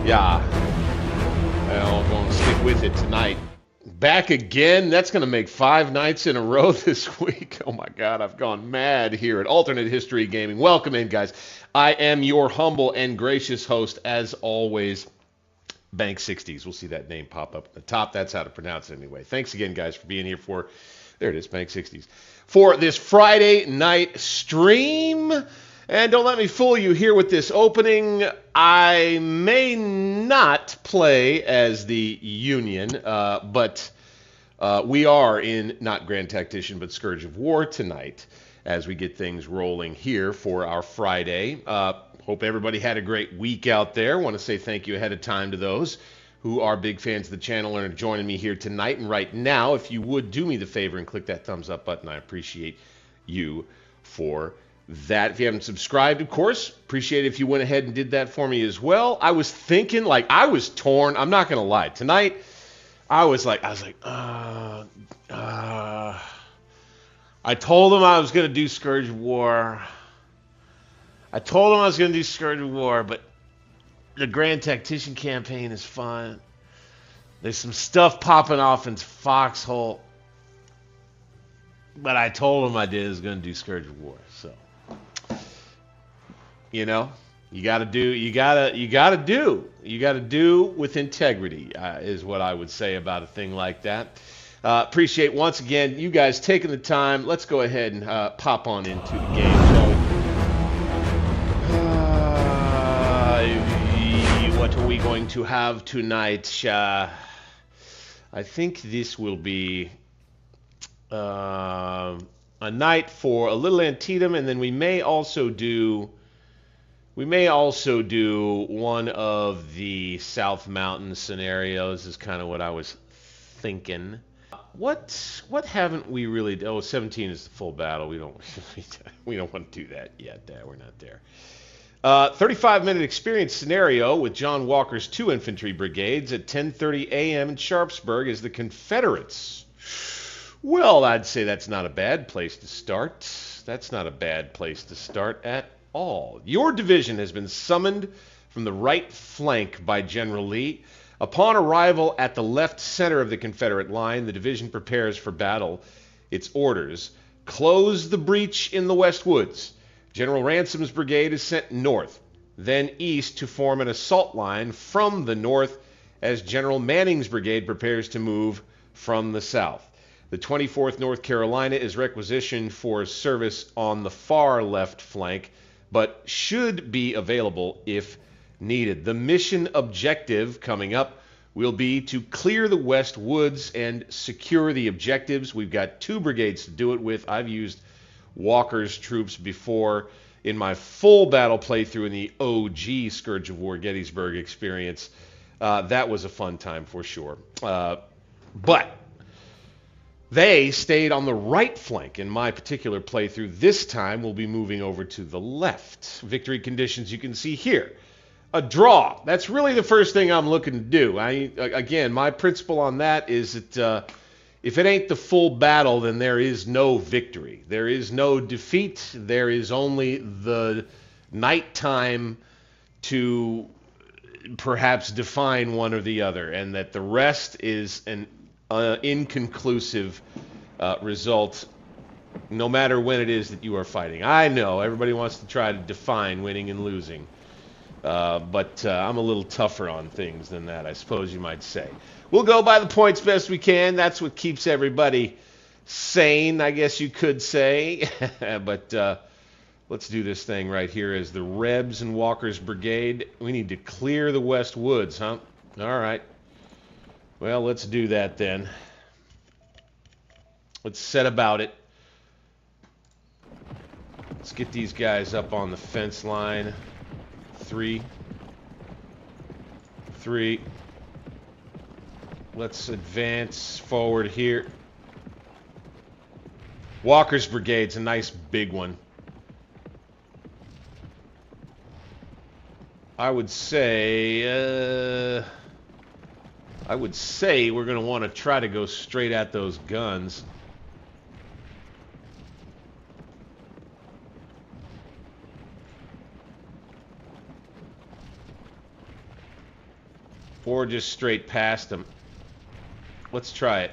Yeah. Well, I'm going to stick with it tonight. Back again. That's going to make 5 nights in a row this week. Oh my God, I've gone mad here at Alternate History Gaming. Welcome in, guys. I am your humble and gracious host, as always, Bank 60s. We'll see that name pop up at the top. That's how to pronounce it anyway. Thanks again, guys, for being here for, there it is, Bank 60s, for this Friday night stream. And don't let me fool you here with this opening. I may not play as the Union, but we are in not Grand Tactician, but Scourge of War tonight as we get things rolling here for our Friday. Hope everybody had a great week out there. Want to say thank you ahead of time to those who are big fans of the channel and are joining me here tonight. And right now, if you would do me the favor and click that thumbs up button, I appreciate you for that. If you haven't subscribed, of course, appreciate it if you went ahead and did that for me as well. I was thinking, I was torn. I'm not going to lie. Tonight, I told him I was going to do Scourge of War. but the Grand Tactician campaign is fun. There's some stuff popping off in Foxhole. But I told him I was going to do Scourge of War, so. You know, you got to do with integrity, is what I would say about a thing like that. Appreciate once again you guys taking the time. Let's go ahead and pop on into the game, shall we? What are we going to have tonight? I think this will be a night for a little Antietam, and then we may also do one of the South Mountain scenarios. Is kind of what I was thinking. What haven't we really? Oh, 17 is the full battle. We don't want to do that yet. We're not there. 35-minute experience scenario with John Walker's 2 infantry brigades at 10:30 a.m. in Sharpsburg as the Confederates. Well, I'd say that's not a bad place to start. That's not a bad place to start at all. Your division has been summoned from the right flank by General Lee. Upon arrival at the left center of the Confederate line, the division prepares for battle. Its orders: close the breach in the West Woods. General Ransom's brigade is sent north, then east to form an assault line from the north as General Manning's brigade prepares to move from the south. The 24th North Carolina is requisitioned for service on the far left flank, but should be available if needed. The mission objective coming up will be to clear the West Woods and secure the objectives. We've got 2 brigades to do it with. I've used Walker's troops before in my full battle playthrough in the OG Scourge of War Gettysburg experience. That was a fun time for sure. But they stayed on the right flank in my particular playthrough. This time we'll be moving over to the left. Victory conditions you can see here. A draw. That's really the first thing I'm looking to do. Again, my principle on that is that if it ain't the full battle, then there is no victory. There is no defeat. There is only the nighttime to perhaps define one or the other, and that the rest is an inconclusive result, no matter when it is that you are fighting. I know everybody wants to try to define winning and losing, but I'm a little tougher on things than that, I suppose you might say. We'll go by the points best we can. That's what keeps everybody sane, I guess you could say. But let's do this thing right here as the Rebs and Walker's brigade. We need to clear the West Woods, huh? All right. Well, let's do that then. Let's set about it. Let's get these guys up on the fence line. 3. Let's advance forward here. Walker's brigade's a nice big one. I would say we're going to want to try to go straight at those guns. Or just straight past them. Let's try it.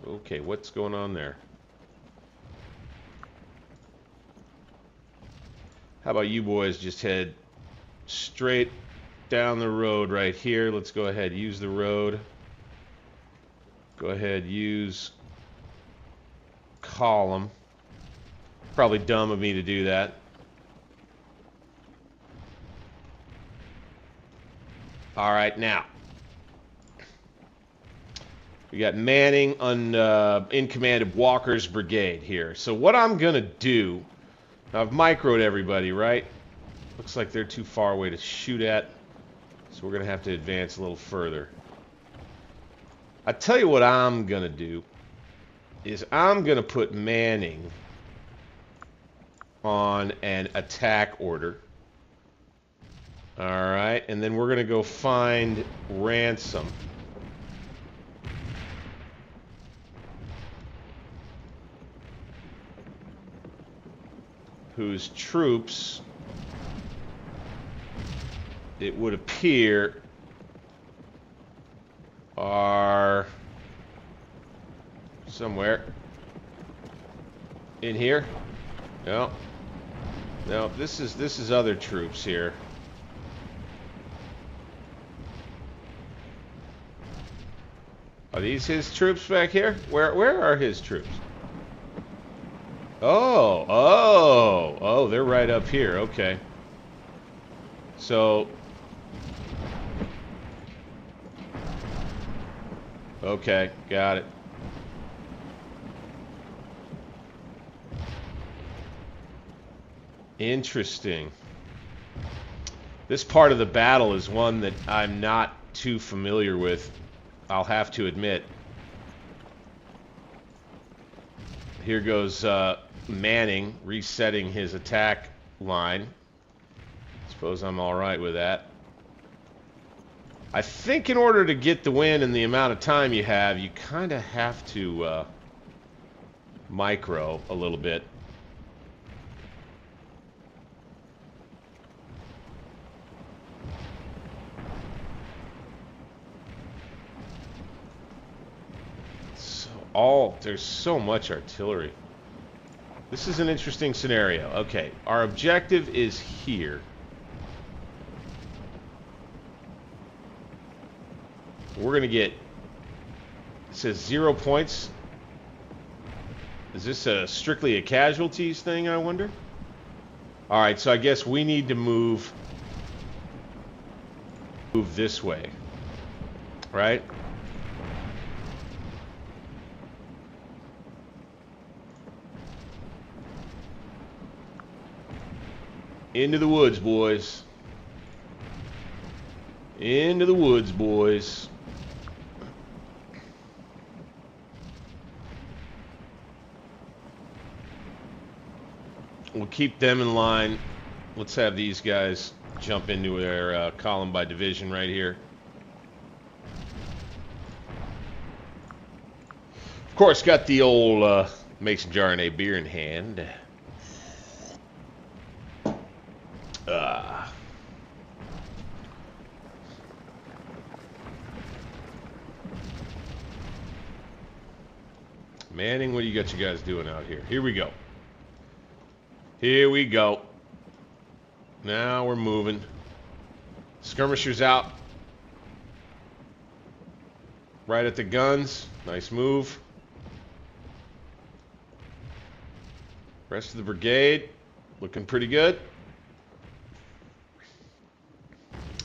Okay, what's going on there? How about you boys just head straight down the road right here. Let's go ahead, use the road. Go ahead, use column. Probably dumb of me to do that. All right, now. We got Manning in command of Walker's brigade here. So what I'm going to do, I've microed everybody, right? Looks like they're too far away to shoot at. So we're going to have to advance a little further. I tell you what I'm going to do is I'm going to put Manning on an attack order. All right, and then we're going to go find Ransom. Whose troops, it would appear, are somewhere in here. No, no, this is other troops here. Are these his troops back here? Where are his troops? Oh, they're right up here. Okay. So, okay, got it. Interesting. This part of the battle is one that I'm not too familiar with, I'll have to admit. Here goes Manning resetting his attack line. Suppose I'm all right with that. I think in order to get the win in the amount of time you have, you kind of have to micro a little bit. There's so much artillery. This is an interesting scenario. Okay, our objective is here. We're going to get, it says 0 points. Is this strictly a casualties thing, I wonder? Alright, so I guess we need to move this way. Right? Into the woods, boys. Into the woods, boys. We'll keep them in line. Let's have these guys jump into their column by division right here. Of course, got the old mason jar and a beer in hand. Manning, what do you got you guys doing out here? Here we go. Here we go. Now we're moving. Skirmishers out. Right at the guns. Nice move. Rest of the brigade looking pretty good.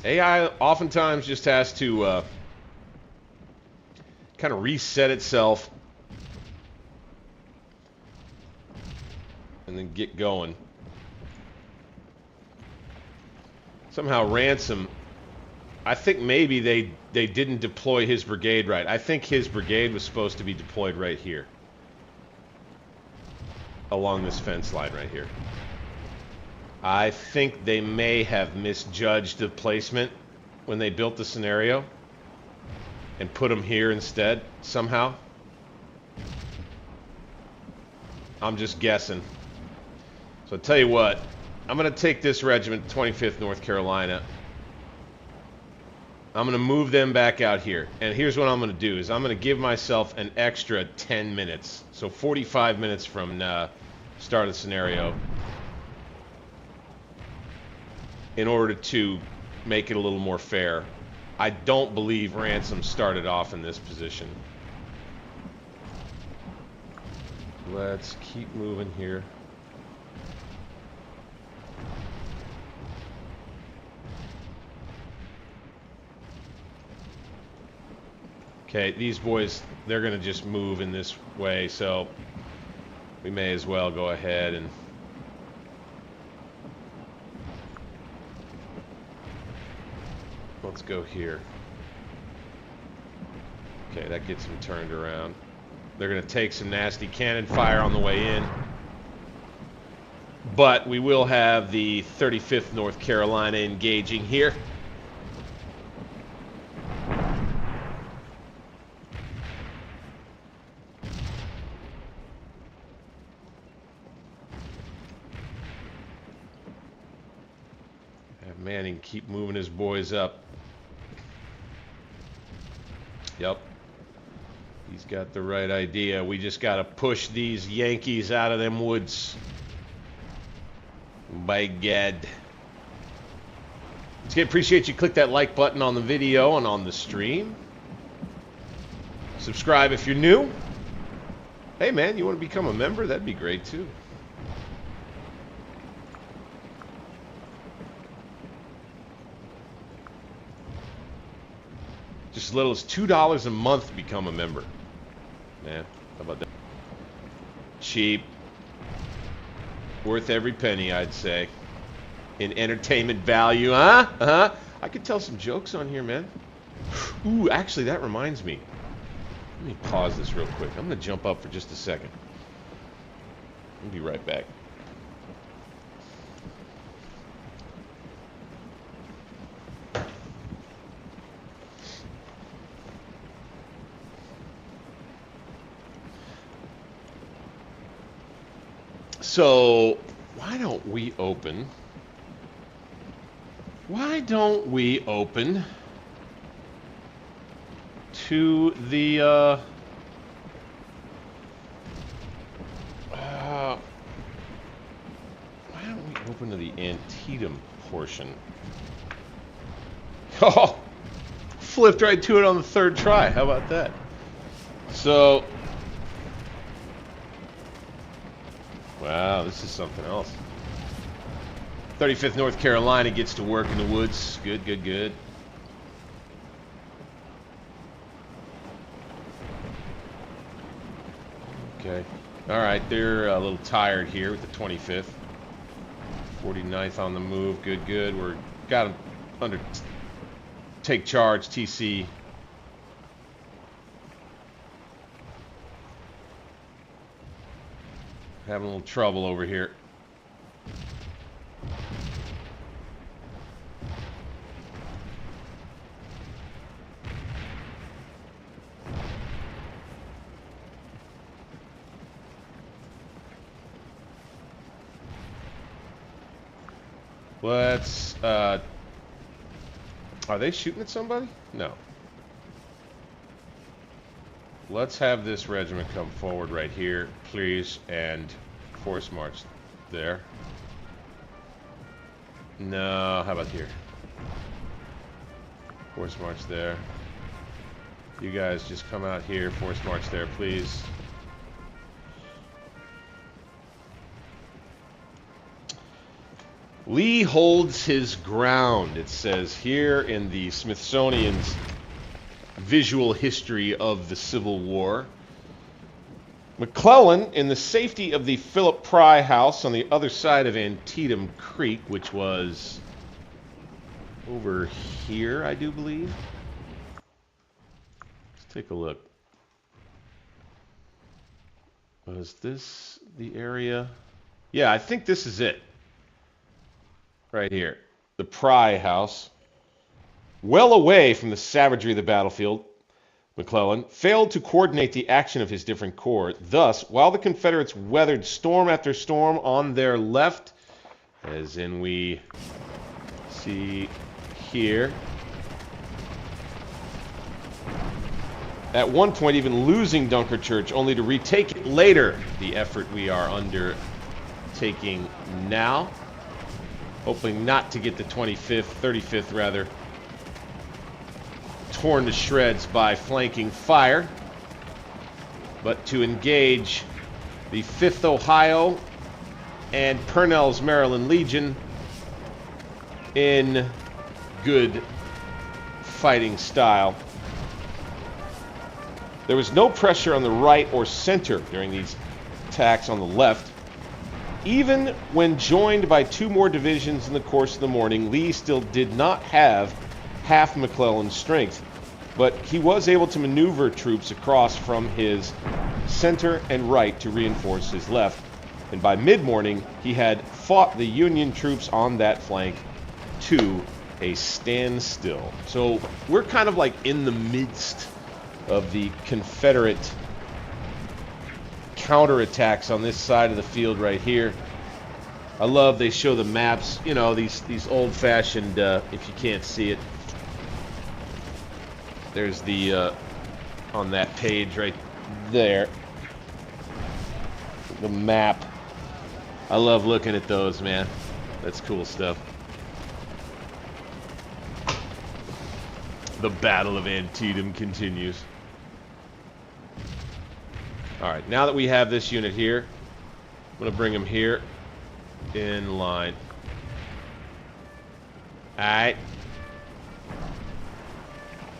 AI oftentimes just has to kind of reset itself and then get going. Somehow Ransom, I think maybe they didn't deploy his brigade right. I think his brigade was supposed to be deployed right here. Along this fence line right here. I think they may have misjudged the placement when they built the scenario and put them here instead somehow. I'm just guessing. So I'll tell you what, I'm going to take this regiment, 25th North Carolina, I'm going to move them back out here. And here's what I'm going to do is I'm going to give myself an extra 10 minutes. So 45 minutes from start of the scenario. In order to make it a little more fair. I don't believe Ransom started off in this position. Let's keep moving here. Okay, these boys, they're going to just move in this way, so we may as well go ahead and... Let's go here. Okay, that gets them turned around. They're going to take some nasty cannon fire on the way in. But we will have the 35th North Carolina engaging here. Have Manning keep moving his boys up. Yep. He's got the right idea. We just got to push these Yankees out of them woods. By God. Appreciate you click that like button on the video and on the stream. Subscribe if you're new. Hey man, you want to become a member? That'd be great too. Just as little as $2 a month to become a member. Yeah, how about that? Cheap. Worth every penny, I'd say. In entertainment value, huh? Uh-huh. I could tell some jokes on here, man. Ooh, actually, that reminds me. Let me pause this real quick. I'm going to jump up for just a second. I'll be right back. So, why don't we open to the, why don't we open to the Antietam portion? Oh, flipped right to it on the third try. How about that? So, wow, this is something else. 35th North Carolina gets to work in the woods. Good, good, good. Okay. All right, they're a little tired here with the 25th. 49th on the move. Good, good. We're got them under take charge, TC. Having a little trouble over here. Let's, are they shooting at somebody? No. Let's have this regiment come forward right here, please, and force march there. No, how about here? Force march there. You guys just come out here, force march there, please. Lee holds his ground, it says here in the Smithsonian's visual history of the Civil War. McClellan, in the safety of the Philip Pry House on the other side of Antietam Creek, which was over here, I do believe. Let's take a look. Was this the area? Yeah, I think this is it. Right here. The Pry House. Well away from the savagery of the battlefield, McClellan failed to coordinate the action of his different corps. Thus, while the Confederates weathered storm after storm on their left, as in we see here, At one point even losing Dunkerchurch, only to retake it later. The effort we are undertaking now. Hoping not to get the 25th, 35th rather, torn to shreds by flanking fire, but to engage the 5th Ohio and Purnell's Maryland Legion in good fighting style. There was no pressure on the right or center during these attacks on the left. Even when joined by 2 more divisions in the course of the morning, Lee still did not have half McClellan's strength, but he was able to maneuver troops across from his center and right to reinforce his left, and by mid-morning he had fought the Union troops on that flank to a standstill. So we're kind of like in the midst of the Confederate counterattacks on this side of the field right here. I love they show the maps, you know, these old-fashioned, if you can't see it, there's the on that page right there, the map. I love looking at those, man. That's cool stuff. The Battle of Antietam continues. Alright, now that we have this unit here, I'm going to bring them here in line. Alright.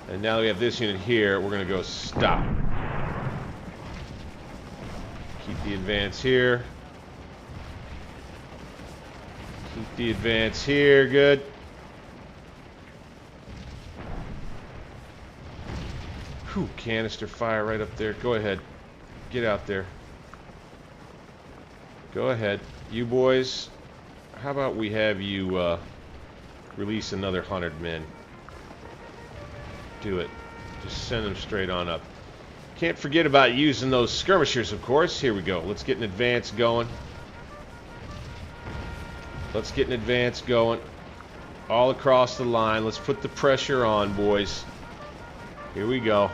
And now that we have this unit here, we're going to go stop. Keep the advance here. Keep the advance here, good. Whew, canister fire right up there. Go ahead. Get out there. Go ahead. You boys, how about we have you release another 100 men? Do it. Just send them straight on up. Can't forget about using those skirmishers, of course. Here we go. Let's get an advance going. Let's get an advance going. All across the line. Let's put the pressure on, boys. Here we go.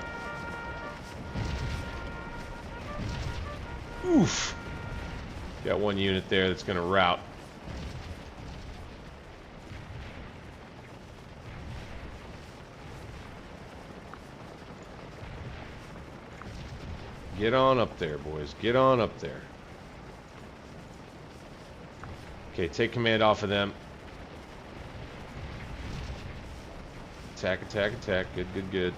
Oof. Got one unit there that's going to rout. Get on up there, boys. Get on up there. Okay, take command off of them. Attack, attack, attack. Good, good, good.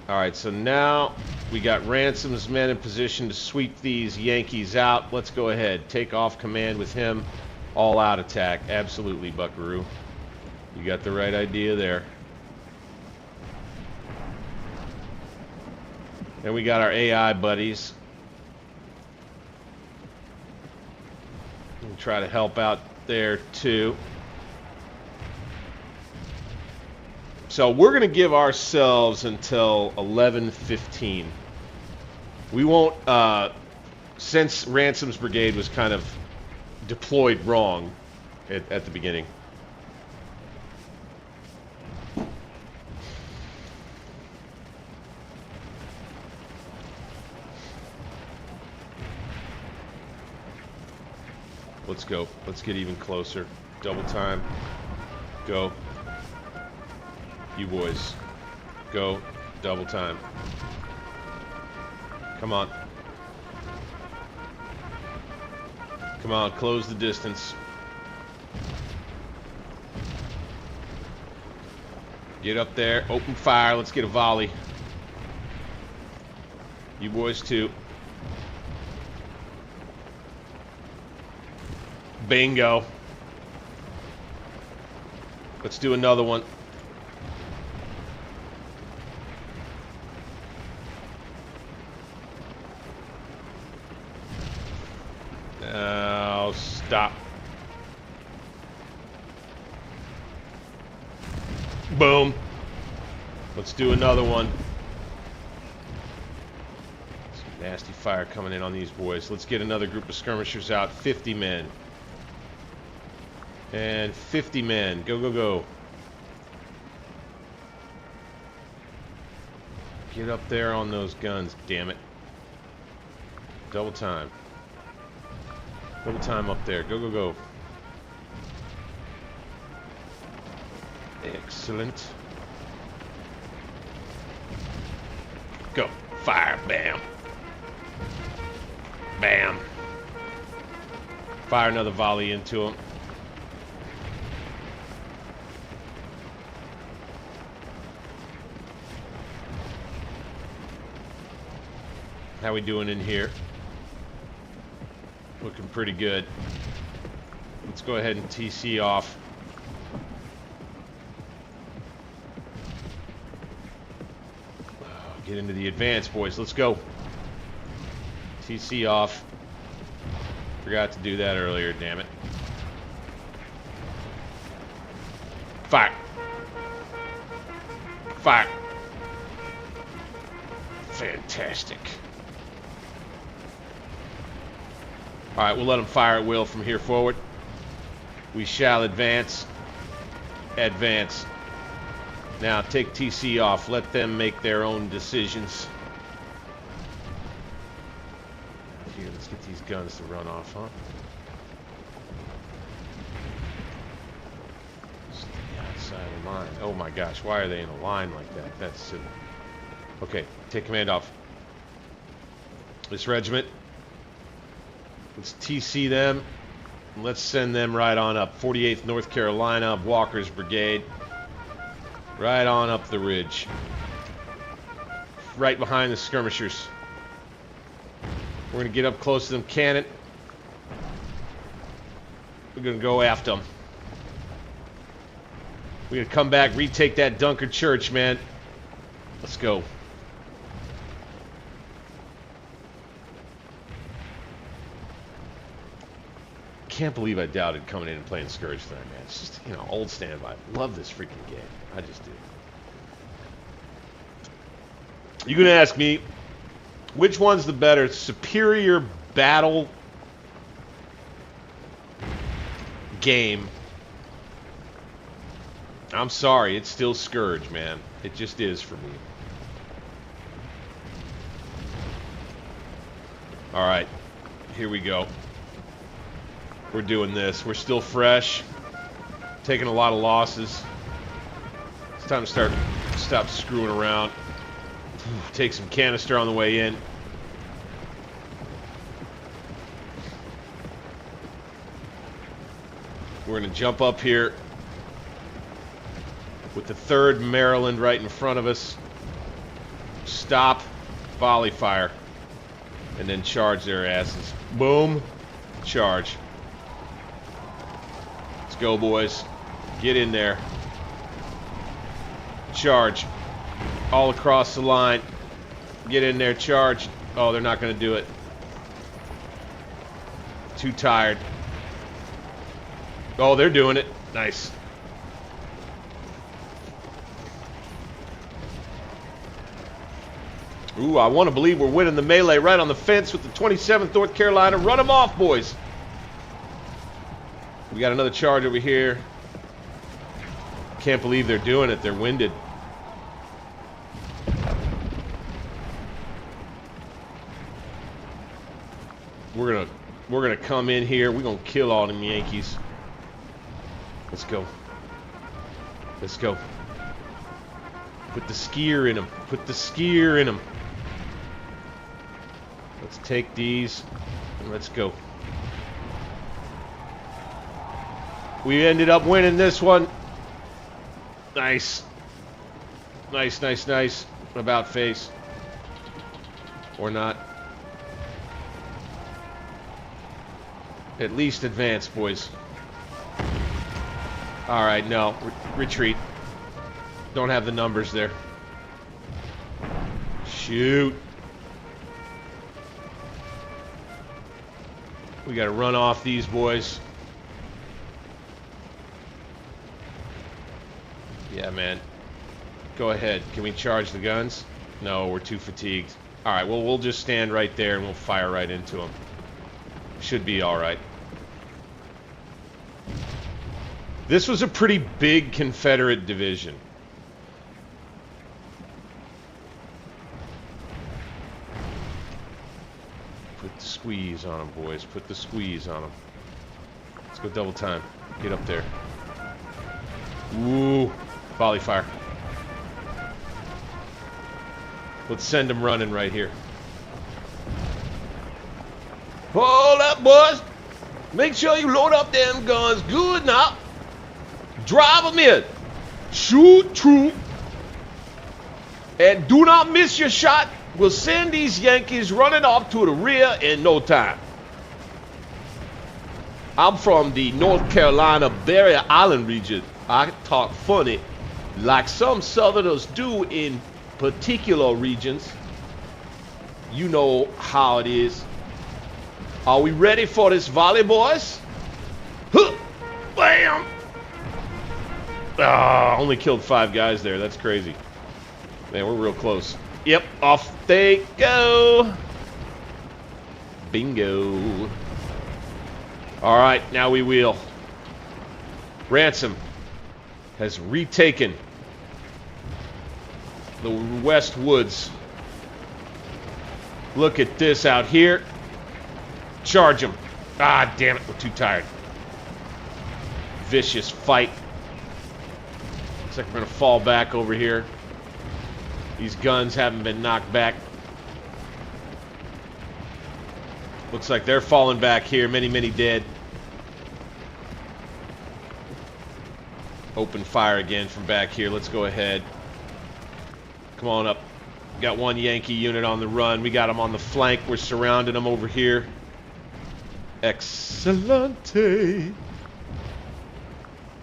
Alright, so now we got Ransom's men in position to sweep these Yankees out. Let's go ahead. Take off command with him. All out attack. Absolutely, Buckaroo. You got the right idea there. And we got our AI buddies. We'll try to help out there too. So we're going to give ourselves until 11:15. We won't, since Ransom's brigade was kind of deployed wrong at the beginning. Let's go. Let's get even closer. Double time. Go. You boys. Go. Double time. Come on. Come on. Close the distance. Get up there. Open fire. Let's get a volley. You boys too. Bingo. Let's do another one. Oh, stop. Boom. Let's do another one. Some nasty fire coming in on these boys. Let's get another group of skirmishers out. 50 men. And 50 men. Go, go, go. Get up there on those guns, damn it. Double time. Double time up there. Go, go, go. Excellent. Go. Fire. Bam. Bam. Fire another volley into him. How we doing in here? Looking pretty good. Let's go ahead and TC off. Get into the advance, boys. Let's go. TC off. Forgot to do that earlier, damn it. Fire. Fire. Fantastic. Alright, we'll let them fire at will from here forward. We shall advance. Advance. Now, take TC off. Let them make their own decisions. Here, let's get these guns to run off, huh? Stay outside of the line. Oh my gosh, why are they in a line like that? That's silly. Okay, take command off. This regiment. Let's TC them. And let's send them right on up. 48th North Carolina, Walker's Brigade. Right on up the ridge. Right behind the skirmishers. We're going to get up close to them cannon. We're going to go after them. We're going to come back, retake that Dunkard Church, man. Let's go. Can't believe I doubted coming in and playing Scourge tonight, man. It's just, you know, old standby. Love this freaking game. I just do. You're gonna ask me, which one's the better superior battle game? I'm sorry, it's still Scourge, man. It just is for me. Alright, here we go. We're doing this. We're still fresh. Taking a lot of losses. It's time to stop screwing around. Take some canister on the way in. We're going to jump up here with the 3rd Maryland right in front of us. Stop. Volley fire. And then charge their asses. Boom. Charge. Go, boys. Get in there. Charge. All across the line. Get in there, charge. Oh, they're not going to do it. Too tired. Oh, they're doing it. Nice. Ooh, I want to believe we're winning the melee right on the fence with the 27th North Carolina. Run them off, boys. We got another charge over here. Can't believe they're doing it. They're winded. We're gonna come in here. We're gonna kill all them Yankees. Let's go. Let's go. Put the skier in them. Put the skier in them. Let's take these and let's go. We ended up winning this one. Nice. Nice, nice, nice. About face. Or not. At least advance, boys. Alright, no. Retreat. Don't have the numbers there. Shoot. We gotta run off these boys. Yeah, man. Go ahead. Can we charge the guns? No, we're too fatigued. Alright, well, we'll just stand right there and we'll fire right into them. Should be alright. This was a pretty big Confederate division. squeeze on them, boys. Put the squeeze on them. Let's go double time. Get up there. Ooh. Volley fire. Let's send them running right here. Hold up, boys. Make sure you load up them guns good now. Drive them in. Shoot true. And do not miss your shot. We'll send these Yankees running off to the rear in no time. I'm from the North Carolina Barrier Island region. I talk funny like some Southerners do in particular regions. You know how it is. Are we ready for this volley, boys? Huh! Bam! Ah, only killed 5 guys there. That's crazy. Man, we're real close. Yep, off they go. Bingo. All right, now we wheel. Ransom has retaken the West Woods. Look at this out here. Charge him. Ah, damn it, we're too tired. Vicious fight. Looks like we're gonna fall back over here. These guns haven't been knocked back. Looks like they're falling back here. Many, many dead. Open fire again from back here. Let's go ahead. Come on up. Got one Yankee unit on the run. We got them on the flank. We're surrounding them over here. Excellente.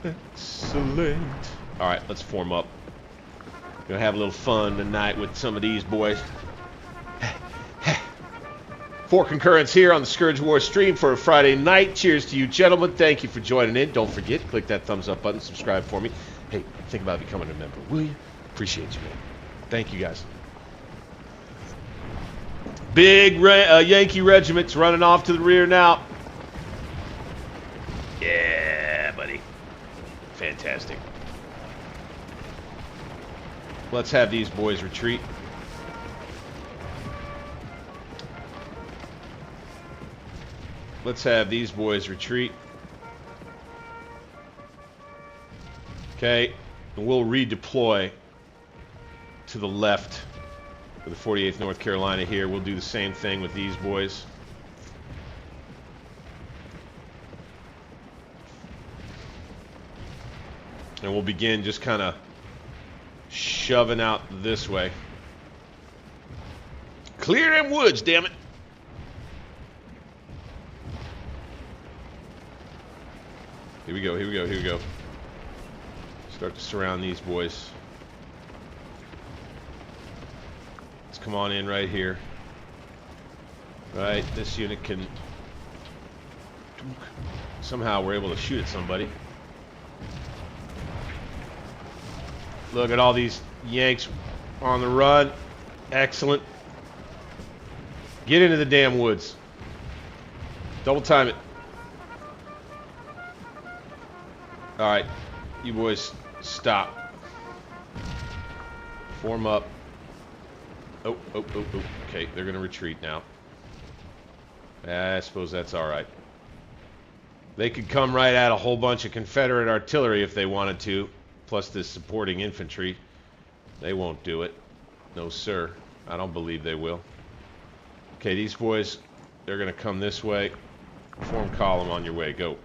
Excellent. All right, let's form up. Gonna have a little fun tonight with some of these boys. 4 concurrents here on the Scourge of War stream for a Friday night. Cheers to you, gentlemen. Thank you for joining in. Don't forget, click that thumbs up button, subscribe for me. Hey, think about becoming a member, will you? Appreciate you, man. Thank you, guys. Big Yankee regiments running off to the rear now. Yeah, buddy. Fantastic. Let's have these boys retreat. Let's have these boys retreat. Okay, and we'll redeploy to the left for the 48th North Carolina here. We'll do the same thing with these boys. And we'll begin just kind of shoving out this way. Clear them woods, damn it. Here we go, here we go, here we go. Start to surround these boys. Let's come on in right here. Right, this unit can... Somehow we're able to shoot at somebody. Look at all these Yanks on the run. Excellent. Get into the damn woods. Double time it. Alright, you boys stop. Form up. Oh. Okay, they're gonna retreat now. I suppose that's alright. They could come right at a whole bunch of Confederate artillery if they wanted to, plus this supporting infantry. They won't do it. No, sir. I don't believe they will. Okay, these boys, they're gonna come this way. Form column on your way. Go.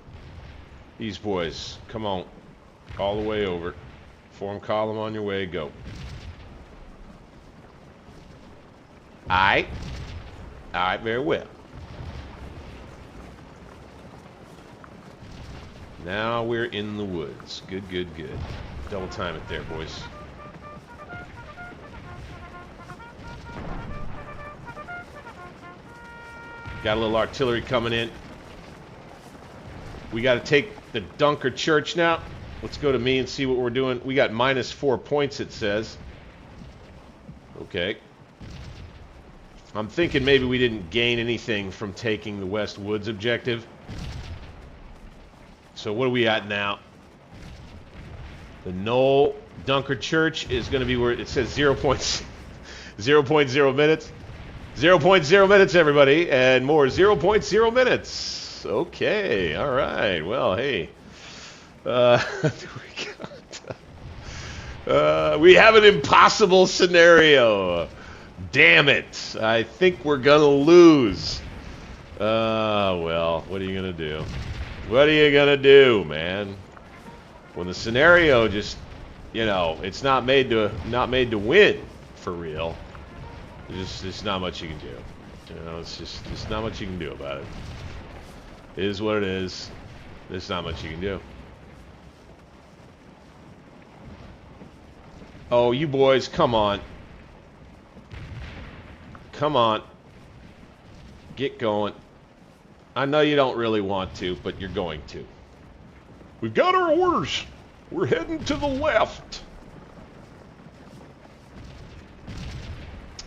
These boys, come on. All the way over. Form column on your way. Go. Alright. Alright, very well. Now we're in the woods. Good, good, good. Double time it there, boys. Got a little artillery coming in. We got to take the Dunker Church now. Let's go to me and see what we're doing. We got -4 points, it says. Okay. I'm thinking maybe we didn't gain anything from taking the West Woods objective. So what are we at now? The Knoll Dunker Church is going to be where it says 0.0 minutes. 0.0 minutes, everybody, and more 0.0 minutes. Okay, all right. Well, hey. We have an impossible scenario. Damn it. I think we're going to lose. Well, what are you going to do? What are you going to do, man? When the scenario just, you know, it's not made to win for real. There's not much you can do. You know, it's just not much you can do about it. It is what it is. There's not much you can do. Oh, you boys, come on. Come on. Get going. I know you don't really want to, but you're going to. We've got our orders. We're heading to the left.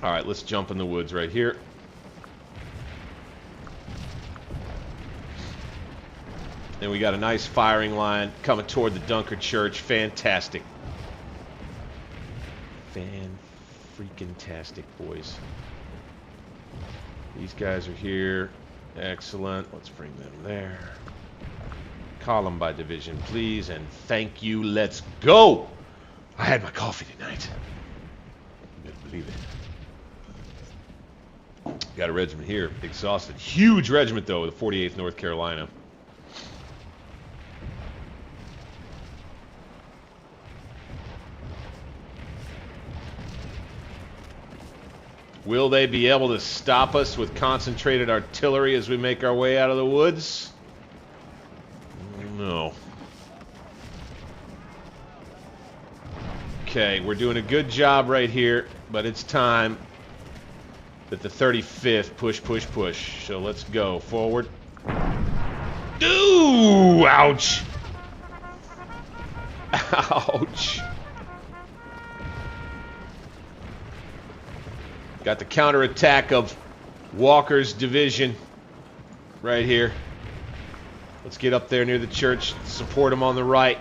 All right, let's jump in the woods right here. And we got a nice firing line coming toward the Dunker Church. Fantastic. Fan-freaking-tastic, boys. These guys are here. Excellent. Let's bring them there. Column by division, please, and thank you. Let's go! I had my coffee tonight. You better believe it. Got a regiment here. Exhausted. Huge regiment, though, the 48th North Carolina. Will they be able to stop us with concentrated artillery as we make our way out of the woods? No. Okay, we're doing a good job right here, but it's time that the 35th push. So let's go forward. Ooh, ouch. Ouch. Got the counterattack of Walker's division right here. Let's get up there near the church, support him on the right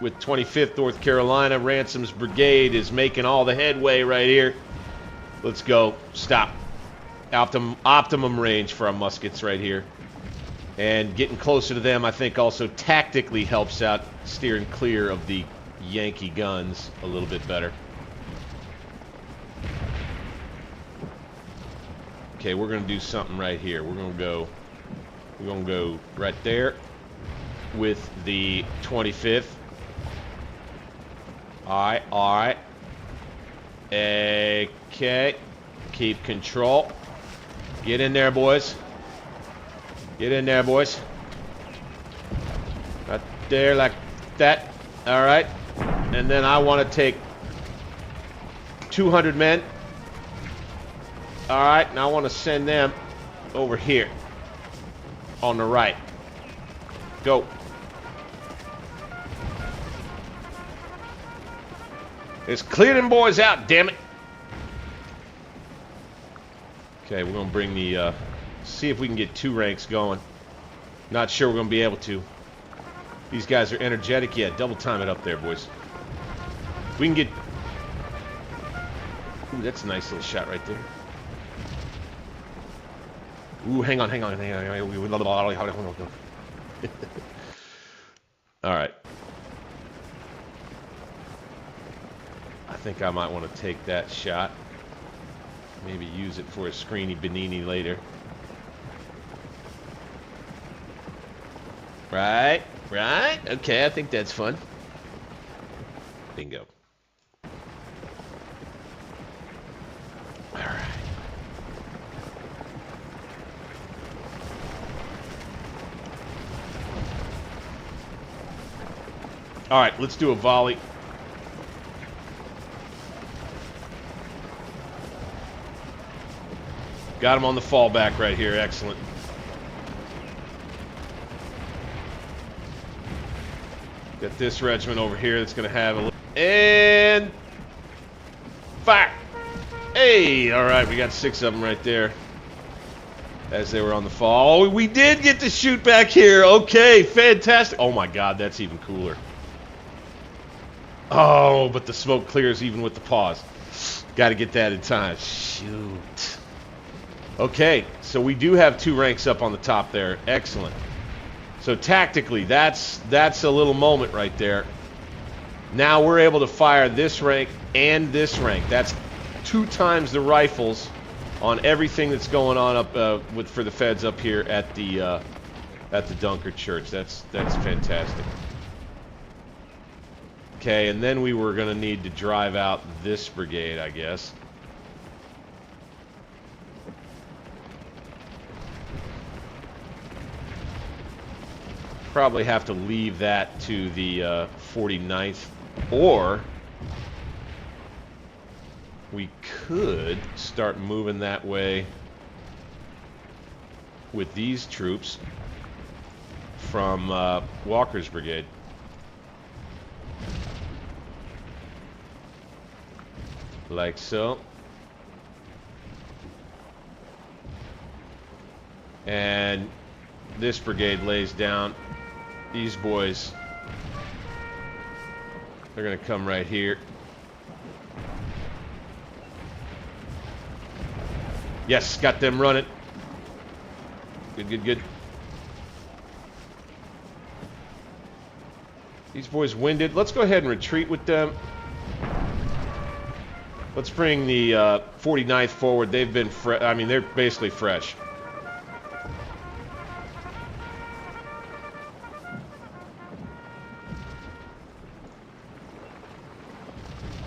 with 25th North Carolina. Ransom's brigade is making all the headway right here. Let's go. Stop. Optimum range for our muskets right here. And getting closer to them, I think, also tactically helps out steering clear of the Yankee guns a little bit better. Okay, we're going to do something right here. We're going to go right there with the 25th. All right. Okay. Keep control. Get in there, boys. Get in there, boys. Right there like that. All right. And then I want to take 200 men. All right. And I want to send them over here on the right. Go. Let's clear them boys out, damn it. Okay, we're going to bring the, see if we can get 2 ranks going. Not sure we're going to be able to. These guys are energetic. Yeah, double time it up there, boys. We can get... Ooh, that's a nice little shot right there. Ooh, hang on. Alright. I think I might want to take that shot. Maybe use it for a screeny Benini later. Right. Okay, I think that's fun. Bingo. Alright. Alright, let's do a volley. Got him on the fallback right here. Excellent. Got this regiment over here that's going to have a little... And... Fire! Hey! Alright, we got 6 of them right there. As they were on the fall. Oh, we did get to shoot back here. Okay, fantastic. Oh my god, that's even cooler. Oh, but the smoke clears even with the pause. Got to get that in time. Shoot. Okay, so we do have 2 ranks up on the top there. Excellent. So tactically, that's a little moment right there. Now we're able to fire this rank and this rank. That's 2 times the rifles on everything that's going on up for the feds up here at the Dunker Church. That's fantastic. Okay, and then we were going to need to drive out this brigade, I guess. Probably have to leave that to the 49th, or we could start moving that way with these troops from Walker's brigade. Like so. And this brigade lays down. These boys, they're going to come right here. Yes, got them running. Good, good, good. These boys winded. Let's go ahead and retreat with them. Let's bring the 49th forward. They've been I mean, they're basically fresh.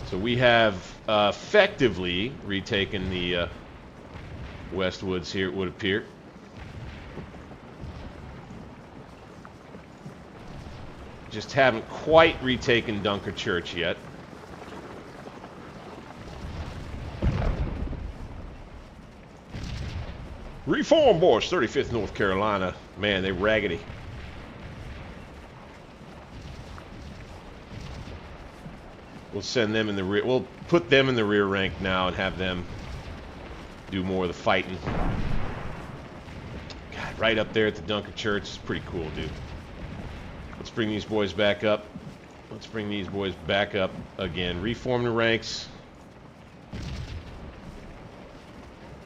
So we have effectively retaken the Westwoods here, it would appear. Just haven't quite retaken Dunker Church yet. Reform boys, 35th North Carolina. Man, they raggedy. We'll send them in the rear. We'll put them in the rear rank now and have them do more of the fighting. God, right up there at the Dunker Church. It's pretty cool, dude. Let's bring these boys back up. Let's bring these boys back up again. Reform the ranks.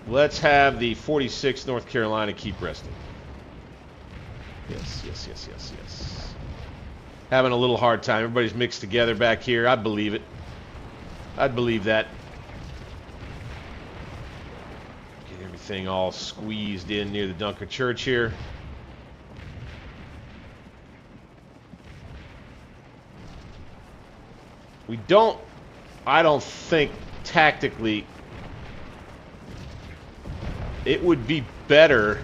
Let's have the 46th North Carolina keep resting. Yes, yes, yes, yes, yes. Having a little hard time. Everybody's mixed together back here. I believe it. I'd believe that. Get everything all squeezed in near the Dunker Church here. We don't, I don't think tactically it would be better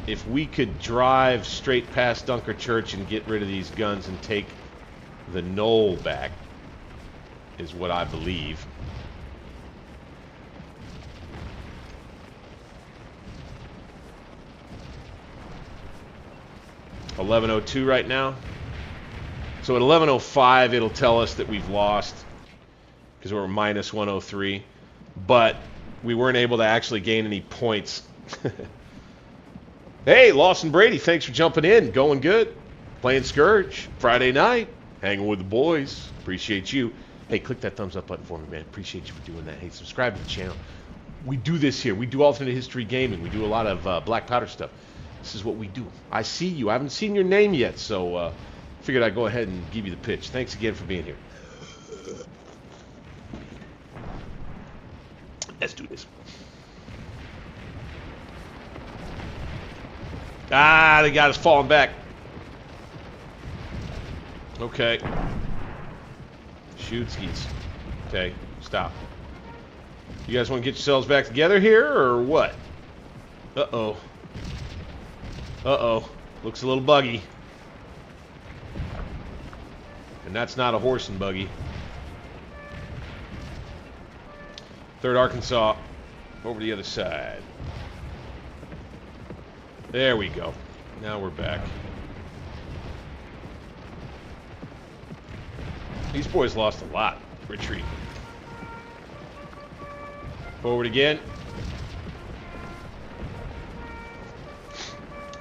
if we could drive straight past Dunker Church and get rid of these guns and take the knoll back, is what I believe. $11:02 right now. So at 11:05 it'll tell us that we've lost because we're minus 103, but we weren't able to actually gain any points. Hey, Lawson Brady, thanks for jumping in. Going good. Playing Scourge Friday night. Hanging with the boys. Appreciate you. Hey, click that thumbs up button for me, man. Appreciate you for doing that. Hey, subscribe to the channel. We do this here. We do alternate history gaming. We do a lot of Black Powder stuff. This is what we do. I see you. I haven't seen your name yet, so figured I'd go ahead and give you the pitch. Thanks again for being here. Let's do this. Ah, they got us falling back. Okay. Shoot skis. Okay, stop. You guys want to get yourselves back together here, or what? Uh-oh. Uh-oh. Looks a little buggy. And that's not a horse and buggy. 3rd Arkansas. Over the other side. There we go. Now we're back. These boys lost a lot. Retreat. Forward again.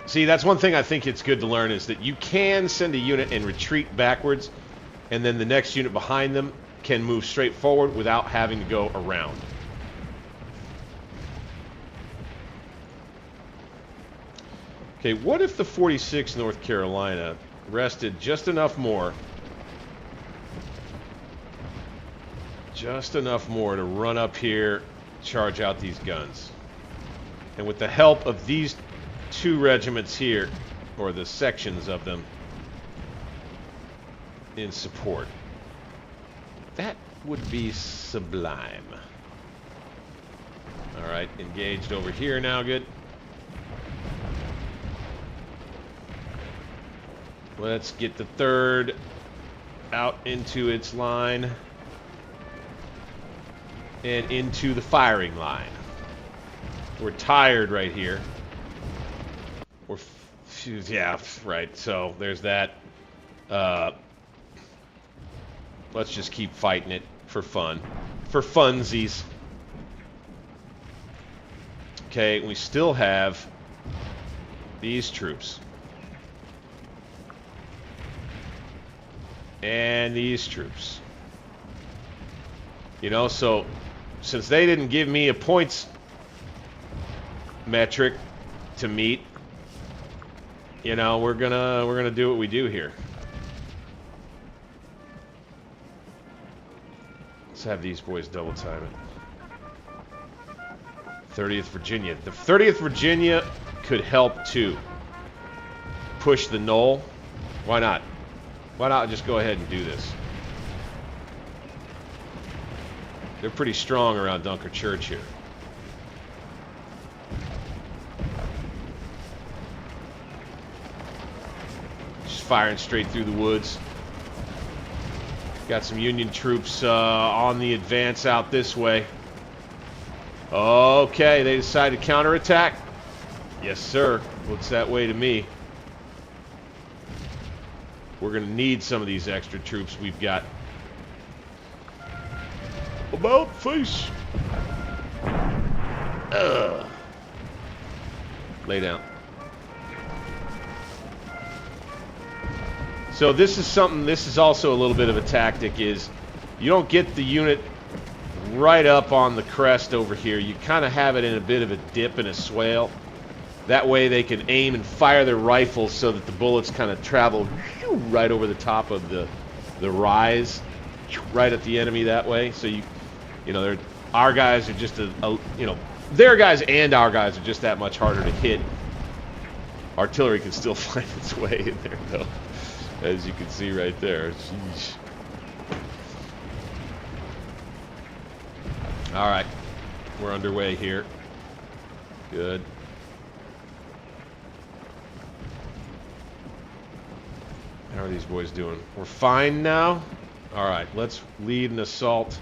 See, that's one thing I think it's good to learn is that you can send a unit and retreat backwards, and then the next unit behind them can move straight forward without having to go around. Okay, what if the 46th North Carolina rested just enough more? Just enough more to run up here, charge out these guns. And with the help of these two regiments here, or the sections of them, in support. That would be sublime. Alright, engaged over here now, good. Let's get the 3rd out into its line. And into the firing line. We're tired right here. Yeah, right, so there's that. Let's just keep fighting it for fun. For funsies. Okay, we still have these troops. And these troops. You know, so since they didn't give me a points metric to meet, you know, we're gonna do what we do here. Let's have these boys double time it. 30th Virginia. The 30th Virginia could help too. Push the knoll. Why not? Why not just go ahead and do this? They're pretty strong around Dunker Church here. Just firing straight through the woods. Got some Union troops on the advance out this way. Okay, they decided to counterattack. Yes, sir. Looks that way to me. We're going to need some of these extra troops we've got. About face. Lay down. So this is something, this is also a little bit of a tactic, is you don't get the unit right up on the crest over here. You kind of have it in a bit of a dip and a swale. That way they can aim and fire their rifles so that the bullets kind of travel right over the top of the rise, right at the enemy that way. So you know, our guys are just you know, their guys and our guys are just that much harder to hit. Artillery can still find its way in there though, as you can see right there. Jeez. All right, we're underway here. Good. How are these boys doing? We're fine now. All right, let's lead an assault.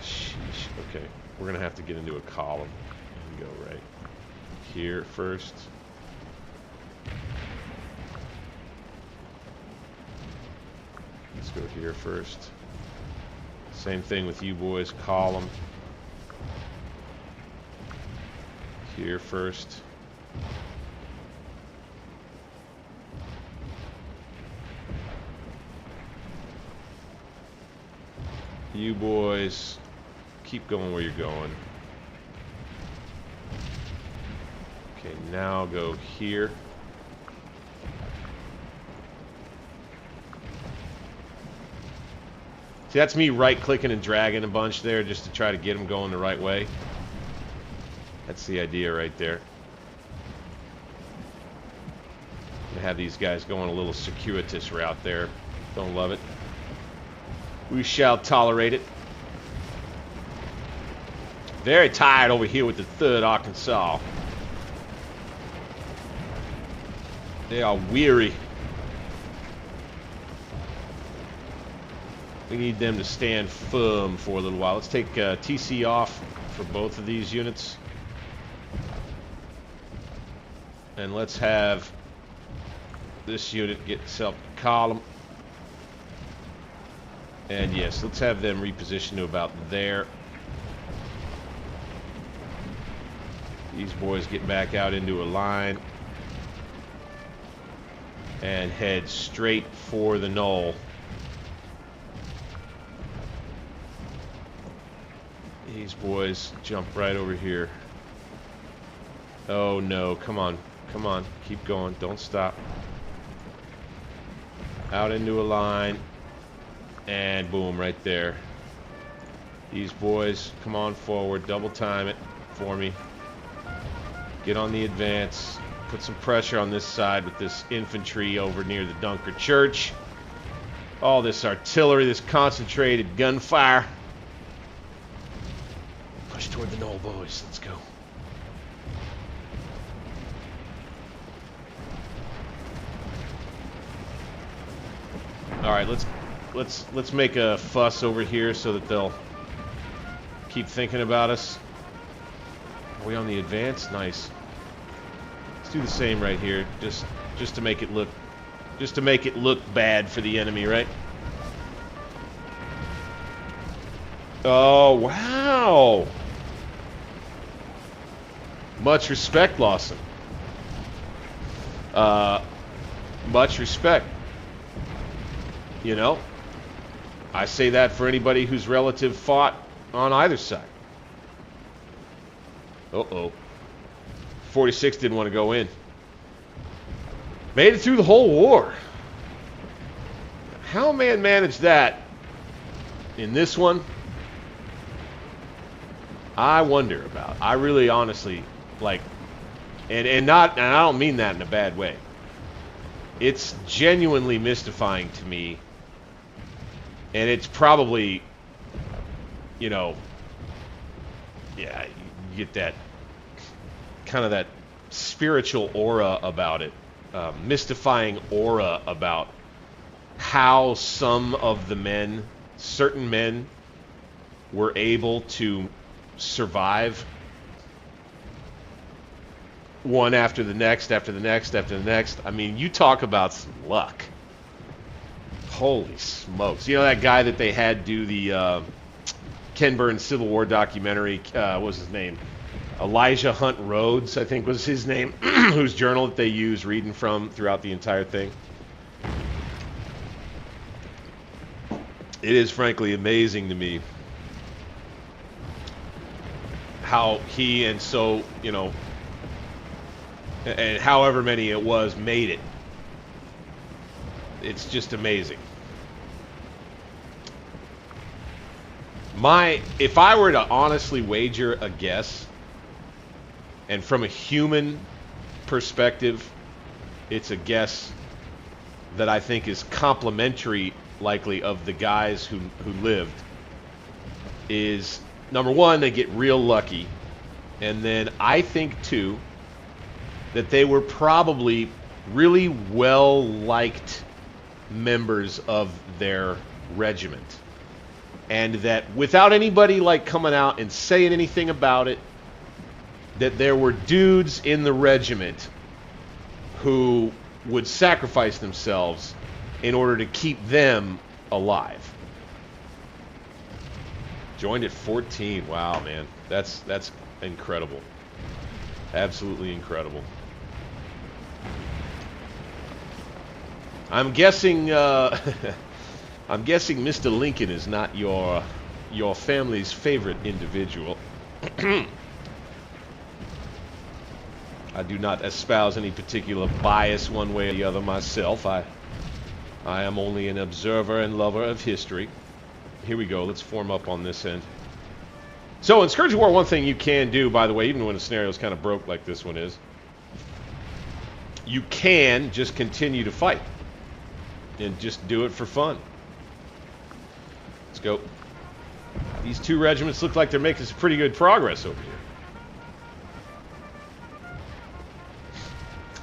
Sheesh. Okay, we're gonna have to get into a column and go right here first. Let's go here first. Same thing with you boys, column. Here first. You boys, keep going where you're going. Okay, now go here. See, that's me right-clicking and dragging a bunch there just to try to get them going the right way. That's the idea right there. To have these guys going a little circuitous route there. Don't love it. We shall tolerate it. Very tired over here with the 3rd Arkansas. They are weary. We need them to stand firm for a little while. Let's take TC off for both of these units. And let's have this unit get itself a column. And yes, let's have them reposition to about there. These boys get back out into a line. And head straight for the knoll. These boys jump right over here. Oh no, come on. Come on. Keep going. Don't stop. Out into a line. And boom, right there. These boys, come on forward. Double time it for me. Get on the advance. Put some pressure on this side with this infantry over near the Dunker Church. All this artillery, this concentrated gunfire. Push toward the knoll, boys. Let's go. All right, let's make a fuss over here so that they'll keep thinking about us. Are we on the advance? Nice. Let's do the same right here, just to make it look bad for the enemy, right? Oh wow! Much respect, Lawson. Much respect. You know, I say that for anybody whose relative fought on either side. Uh-oh. 46 didn't want to go in. Made it through the whole war. How a man managed that in this one, I wonder about. I really honestly, like, and I don't mean that in a bad way. It's genuinely mystifying to me. And it's probably, you know, yeah, you get that kind of that spiritual aura about it, mystifying aura about how some of the men, certain men, were able to survive one after the next, after the next, after the next. I mean, you talk about some luck. Holy smokes. You know that guy that they had do the Ken Burns Civil War documentary, what was his name? Elijah Hunt Rhodes, I think was his name, whose journal that they use reading from throughout the entire thing. It is frankly amazing to me how he and so, you know, and however many it was made it. It's just amazing. If I were to honestly wager a guess, and from a human perspective, it's a guess that I think is complimentary, likely, of the guys who lived, is, number one, they get real lucky, and then I think, too, that they were probably really well-liked members of their regiment. And that without anybody like coming out and saying anything about it, that there were dudes in the regiment who would sacrifice themselves in order to keep them alive. Joined at 14. Wow, man. That's incredible. Absolutely incredible. I'm guessing I'm guessing Mr. Lincoln is not your family's favorite individual. I do not espouse any particular bias one way or the other myself. I am only an observer and lover of history. Here we go. Let's form up on this end. So in Scourge of War, one thing you can do, by the way, even when a scenario is kind of broke like this one is, you can just continue to fight. And just do it for fun. Let's go. These two regiments look like they're making some pretty good progress over here.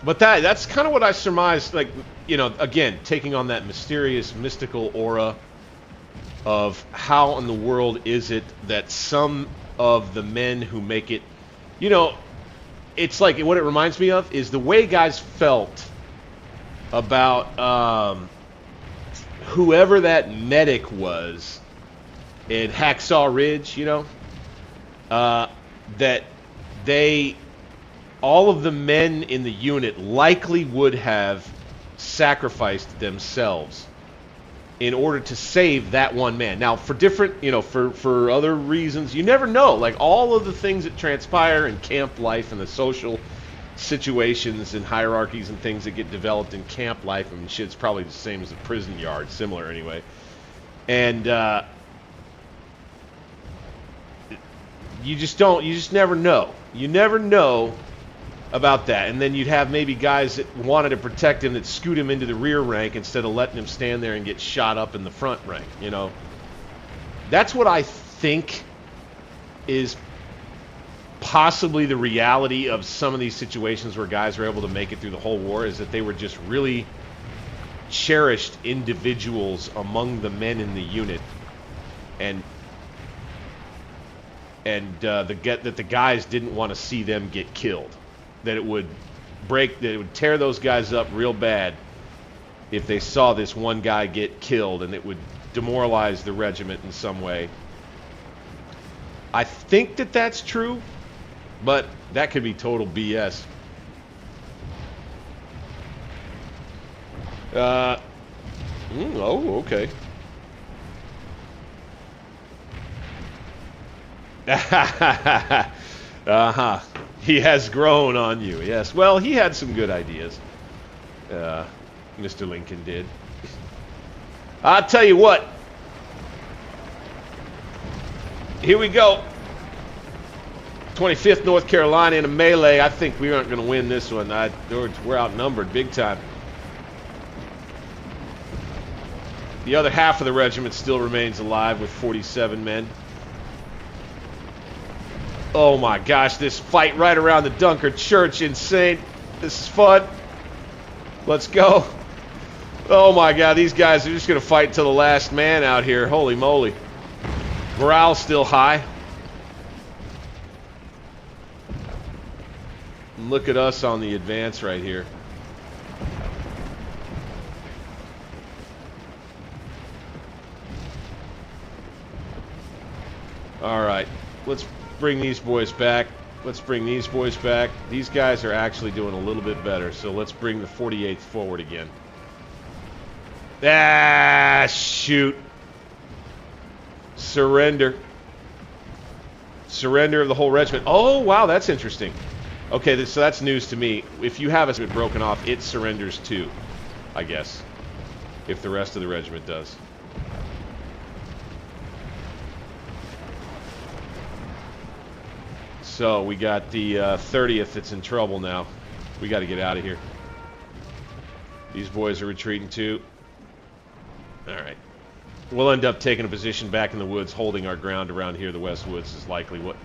But that's kind of what I surmised, like, you know, again, taking on that mysterious, mystical aura of how in the world is it that some of the men who make it, you know, it's like, what it reminds me of is the way guys felt about whoever that medic was in Hacksaw Ridge, you know, that all of the men in the unit likely would have sacrificed themselves in order to save that one man. Now, for different, you know, for other reasons, you never know. Like, all of the things that transpire in camp life and the social situations and hierarchies and things that get developed in camp life. I mean, shit's probably the same as a prison yard, similar anyway. And you just never know. You never know about that. And then you'd have maybe guys that wanted to protect him that scoot him into the rear rank instead of letting him stand there and get shot up in the front rank, you know. That's what I think is possibly the reality of some of these situations where guys were able to make it through the whole war, is that they were just really cherished individuals among the men in the unit, and that the guys didn't want to see them get killed. That it would tear those guys up real bad if they saw this one guy get killed, and it would demoralize the regiment in some way. I think that that's true, but that could be total BS. Oh, okay. Uh-huh. He has grown on you, yes. Well, he had some good ideas. Mr. Lincoln did. I'll tell you what. Here we go. 25th North Carolina in a melee. I think we aren't going to win this one. We're outnumbered big time. The other half of the regiment still remains alive with 47 men. Oh my gosh, this fight right around the Dunkard Church, insane. This is fun. Let's go. Oh my god, these guys are just going to fight till the last man out here. Holy moly. Morale's still high. And look at us on the advance right here. Alright, let's bring these boys back. Let's bring these boys back. These guys are actually doing a little bit better, so let's bring the 48th forward again. Ah, shoot. Surrender. Surrender of the whole regiment. Oh, wow, that's interesting. Okay, so that's news to me. If you have it broken off, it surrenders too, I guess. If the rest of the regiment does. So we got the 30th that's in trouble now. We got to get out of here. These boys are retreating too. All right. We'll end up taking a position back in the woods, holding our ground around here. The West Woods is likely what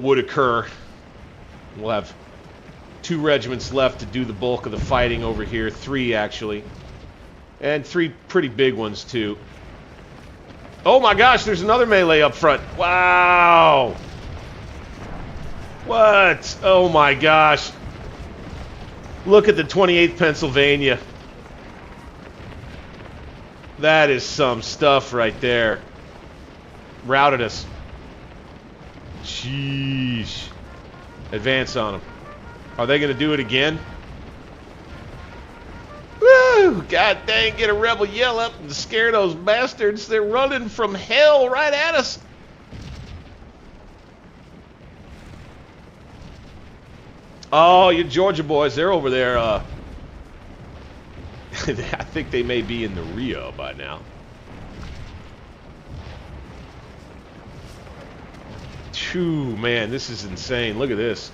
would occur. We'll have 2 regiments left to do the bulk of the fighting over here. 3 actually. And 3 pretty big ones too. Oh my gosh, there's another melee up front. Wow. What? Oh my gosh. Look at the 28th Pennsylvania. That is some stuff right there. Routed us. Sheesh. Advance on them. Are they going to do it again? Woo! God dang, get a rebel yell up and scare those bastards. They're running from hell right at us. Oh, you Georgia boys, they're over there. I think they may be in the Rio by now. Phew, man, this is insane. Look at this.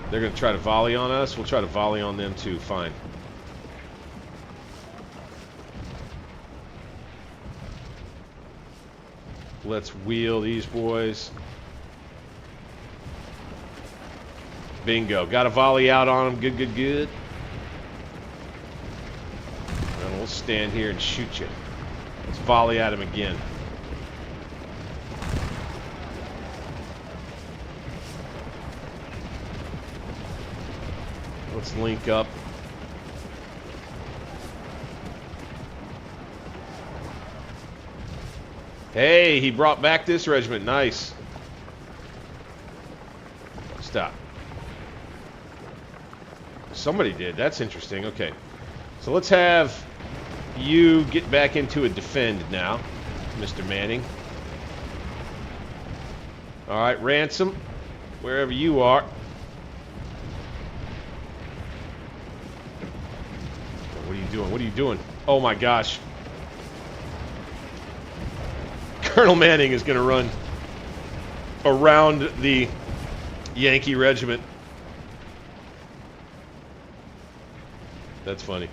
They're going to try to volley on us. We'll try to volley on them too. Fine. Let's wheel these boys. Bingo. Got a volley out on them. Good, good, good. And we'll stand here and shoot you. Let's volley at him again. Let's link up. Hey, he brought back this regiment. Nice. Stop. Somebody did. That's interesting. Okay. So let's have you get back into a defend now, Mr. Manning. All right, Ransom, wherever you are. doing? What are you doing? Oh my gosh. Colonel Manning is going to run around the Yankee regiment. That's funny.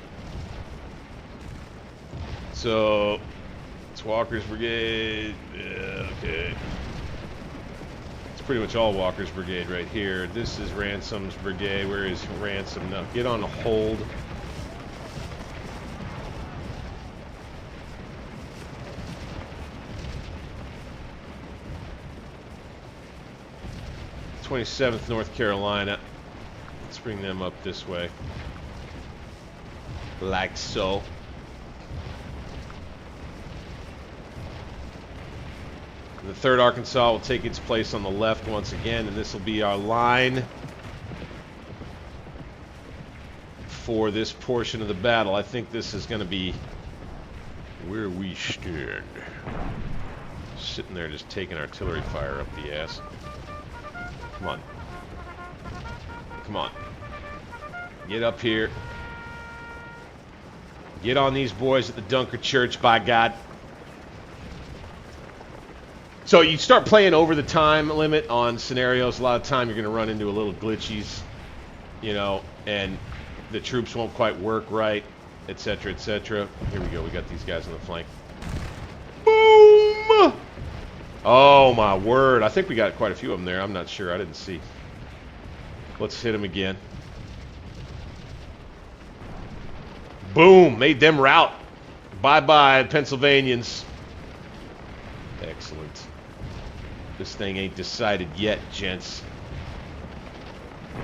So, it's Walker's Brigade. Yeah, okay. It's pretty much all Walker's Brigade right here. This is Ransom's Brigade. Where is Ransom? Now, get on a hold. It's 27th North Carolina. Let's bring them up this way. Like so. The 3rd Arkansas will take its place on the left once again, and this will be our line for this portion of the battle. I think this is going to be where we stand. Sitting there just taking artillery fire up the ass. Come on. Come on. Get up here. Get on these boys at the Dunker Church, by God. So you start playing over the time limit on scenarios. A lot of time you're going to run into a little glitches, you know, and the troops won't quite work right, etc., etc. Here we go. We got these guys on the flank. Boom! Oh, my word. I think we got quite a few of them there. I'm not sure. I didn't see. Let's hit them again. Boom! Made them rout. Bye-bye, Pennsylvanians. Excellent. This thing ain't decided yet, gents.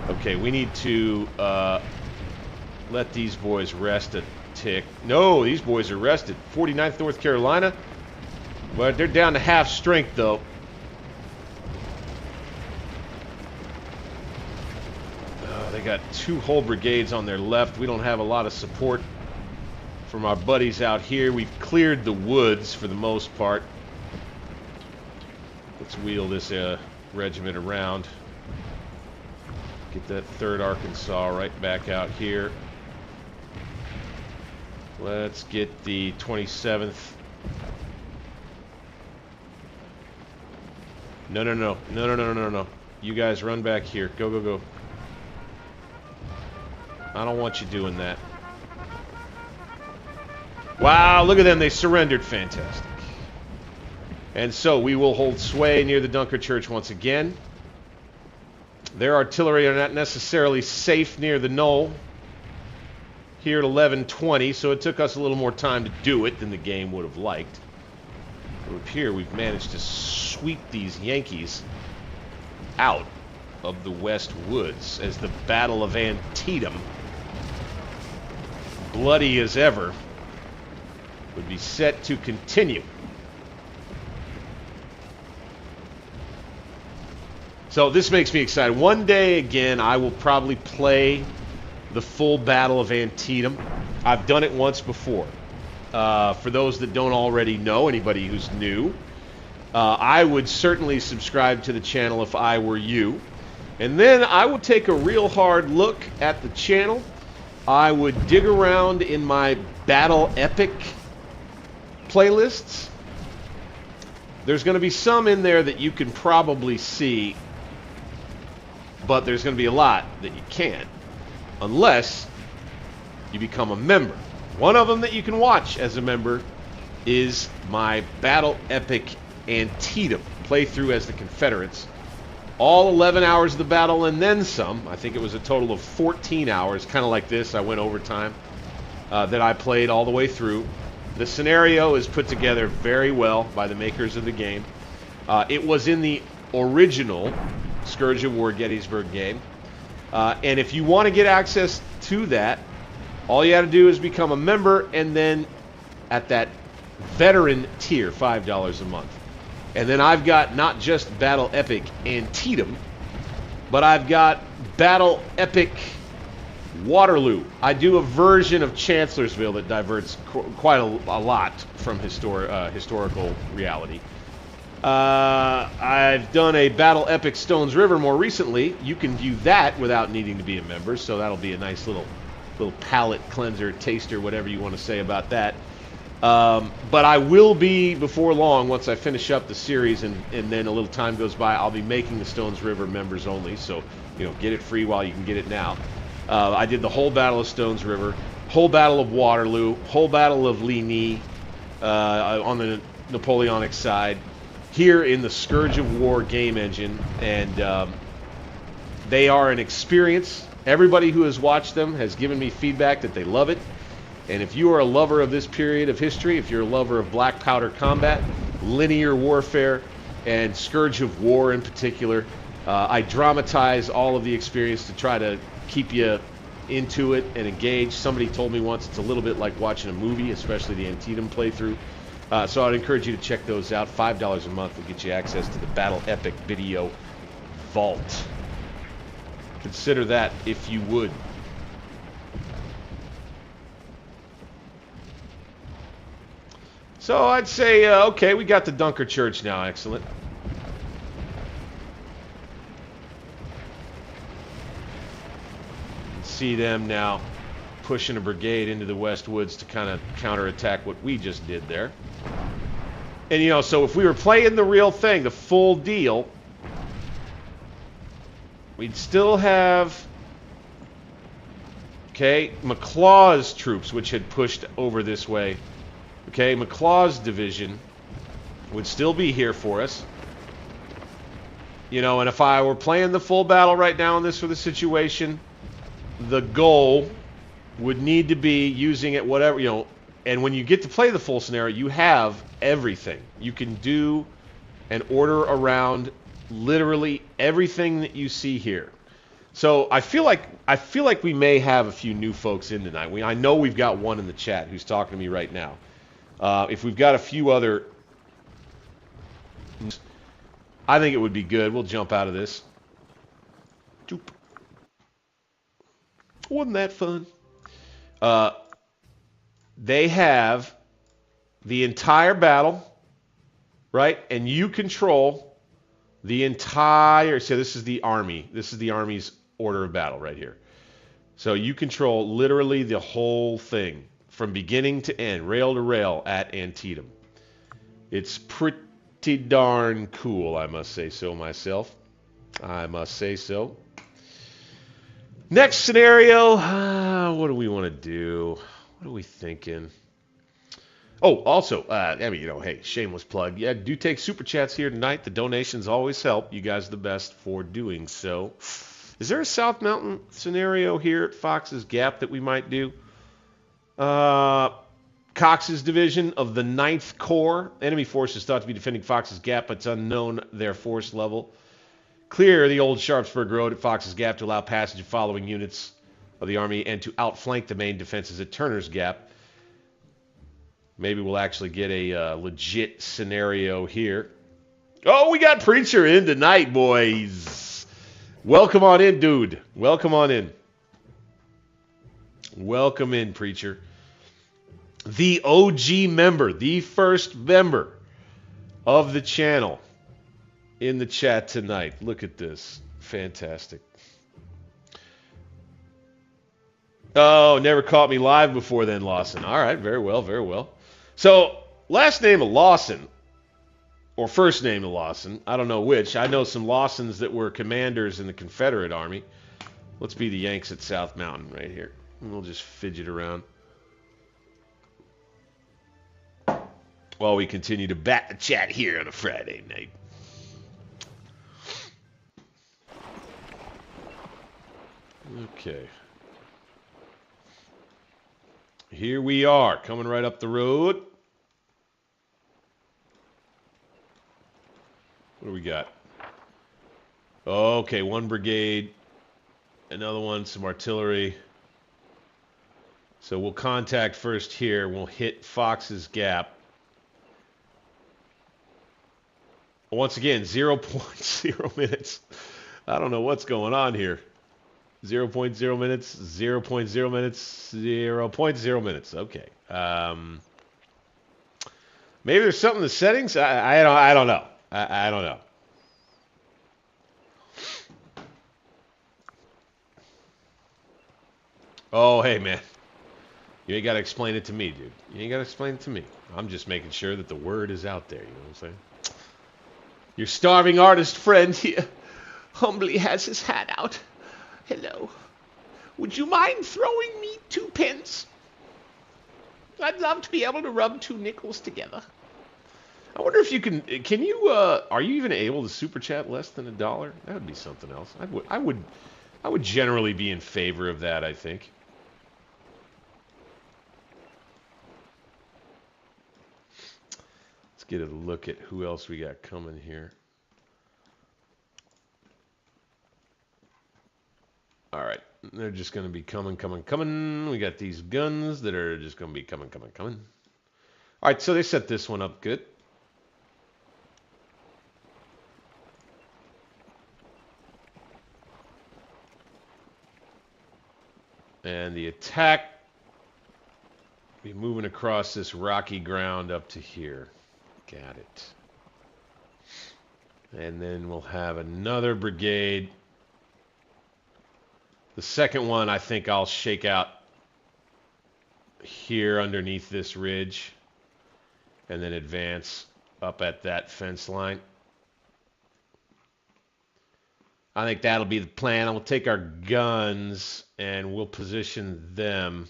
Okay, we need to let these boys rest a tick. No, these boys are rested. 49th North Carolina. But they're down to half strength, though. They got 2 whole brigades on their left. We don't have a lot of support from our buddies out here. We've cleared the woods for the most part. Let's wheel this regiment around. Get that 3rd Arkansas right back out here. Let's get the 27th. No, no, no. No, no, no, no, no. You guys run back here. Go, go, go. I don't want you doing that. Wow, look at them. They surrendered. Fantastic. And so we will hold sway near the Dunker Church once again. Their artillery are not necessarily safe near the knoll here at 11:20, so it took us a little more time to do it than the game would have liked. But up here, we've managed to sweep these Yankees out of the West Woods as the Battle of Antietam, bloody as ever, would be set to continue. So this makes me excited. One day, again, I will probably play the full Battle of Antietam. I've done it once before. For those that don't already know, anybody who's new, I would certainly subscribe to the channel if I were you. And then I would take a real hard look at the channel. I would dig around in my Battle Epic playlists. There's going to be some in there that you can probably see, but there's going to be a lot that you can't, unless you become a member. One of them that you can watch as a member is my Battle Epic Antietam playthrough as the Confederates. All 11 hours of the battle and then some. I think it was a total of 14 hours, kind of like this. I went overtime, that I played all the way through. The scenario is put together very well by the makers of the game. It was in the original Scourge of War Gettysburg game. And if you want to get access to that, all you got to do is become a member, and then at that veteran tier, $5 a month. And then I've got not just Battle Epic Antietam, but I've got Battle Epic Waterloo. I do a version of Chancellorsville that diverts quite a lot from historical reality. I've done a Battle Epic Stones River more recently. You can view that without needing to be a member, so that'll be a nice little little palate cleanser, taster, whatever you want to say about that. But I will be, before long, once I finish up the series and then a little time goes by, I'll be making the Stones River members only. So, you know, get it free while you can get it now. I did the whole Battle of Stones River, whole Battle of Waterloo, whole Battle of Ligny on the Napoleonic side, here in the Scourge of War game engine. And they are an experience. Everybody who has watched them has given me feedback that they love it. And if you are a lover of this period of history, if you're a lover of black powder combat, linear warfare, and Scourge of War in particular, I dramatize all of the experience to try to keep you into it and engaged. Somebody told me once it's a little bit like watching a movie, especially the Antietam playthrough. So I'd encourage you to check those out. $5 a month will get you access to the Battle Epic Video Vault. Consider that if you would. So I'd say, okay, we got the Dunker Church now. Excellent. See them now pushing a brigade into the West Woods to kind of counterattack what we just did there. And, you know, so if we were playing the real thing, the full deal, we'd still have, okay, McLaw's troops, which had pushed over this way. Okay, McLaw's division would still be here for us. You know, and if I were playing the full battle right now in this sort of situation, the goal would need to be using it whatever, you know, and when you get to play the full scenario, you have everything. You can do and order around literally everything that you see here. So I feel like we may have a few new folks in tonight. I know we've got one in the chat who's talking to me right now. If we've got a few other, I think it would be good. We'll jump out of this. Doop. Wasn't that fun? They have the entire battle, right? And you control the entire, so this is the army. This is the army's order of battle right here. So you control literally the whole thing from beginning to end, rail to rail at Antietam. It's pretty darn cool, I must say so myself. I must say so. Next scenario, what do we want to do? What are we thinking? Oh, also, I mean, you know, hey, shameless plug. Yeah, do take super chats here tonight. The donations always help. You guys are the best for doing so. Is there a South Mountain scenario here at Fox's Gap that we might do? Cox's division of the 9th Corps. Enemy forces thought to be defending Fox's Gap, but it's unknown their force level. Clear the old Sharpsburg Road at Fox's Gap to allow passage of following units of the Army and to outflank the main defenses at Turner's Gap. Maybe we'll actually get a legit scenario here. Oh, we got Preacher in tonight, boys. Welcome on in, dude. Welcome on in. Welcome in, Preacher. The OG member, the first member of the channel in the chat tonight. Look at this. Fantastic. Oh, never caught me live before then, Lawson. All right, very well, very well. So, last name of Lawson, or first name of Lawson, I don't know which. I know some Lawsons that were commanders in the Confederate Army. Let's be the Yanks at South Mountain right here. And we'll just fidget around while we continue to bat the chat here on a Friday night. Okay. Here we are, coming right up the road. What do we got? Okay, one brigade. Another one, some artillery. So we'll contact first here. We'll hit Fox's Gap. Once again, 0.0 minutes. I don't know what's going on here. 0.0 minutes, 0.0 minutes, 0.0 minutes. Okay. Maybe there's something in the settings. I don't know. I don't know. Oh, hey, man. You ain't got to explain it to me, dude. You ain't got to explain it to me. I'm just making sure that the word is out there, you know what I'm saying? Your starving artist friend here humbly has his hat out. Hello. Would you mind throwing me 2 pence? I'd love to be able to rub 2 nickels together. I wonder if you can you, are you even able to super chat less than $1? That would be something else. I would generally be in favor of that, I think. Let's get a look at who else we got coming here. All right, they're just going to be coming. We got these guns that are just going to be coming. All right, so they set this one up good. And the attack be moving across this rocky ground up to here. Got it. And then we'll have another brigade. The second one, I think I'll shake out here underneath this ridge and then advance up at that fence line. I think that'll be the plan. We'll take our guns and we'll position them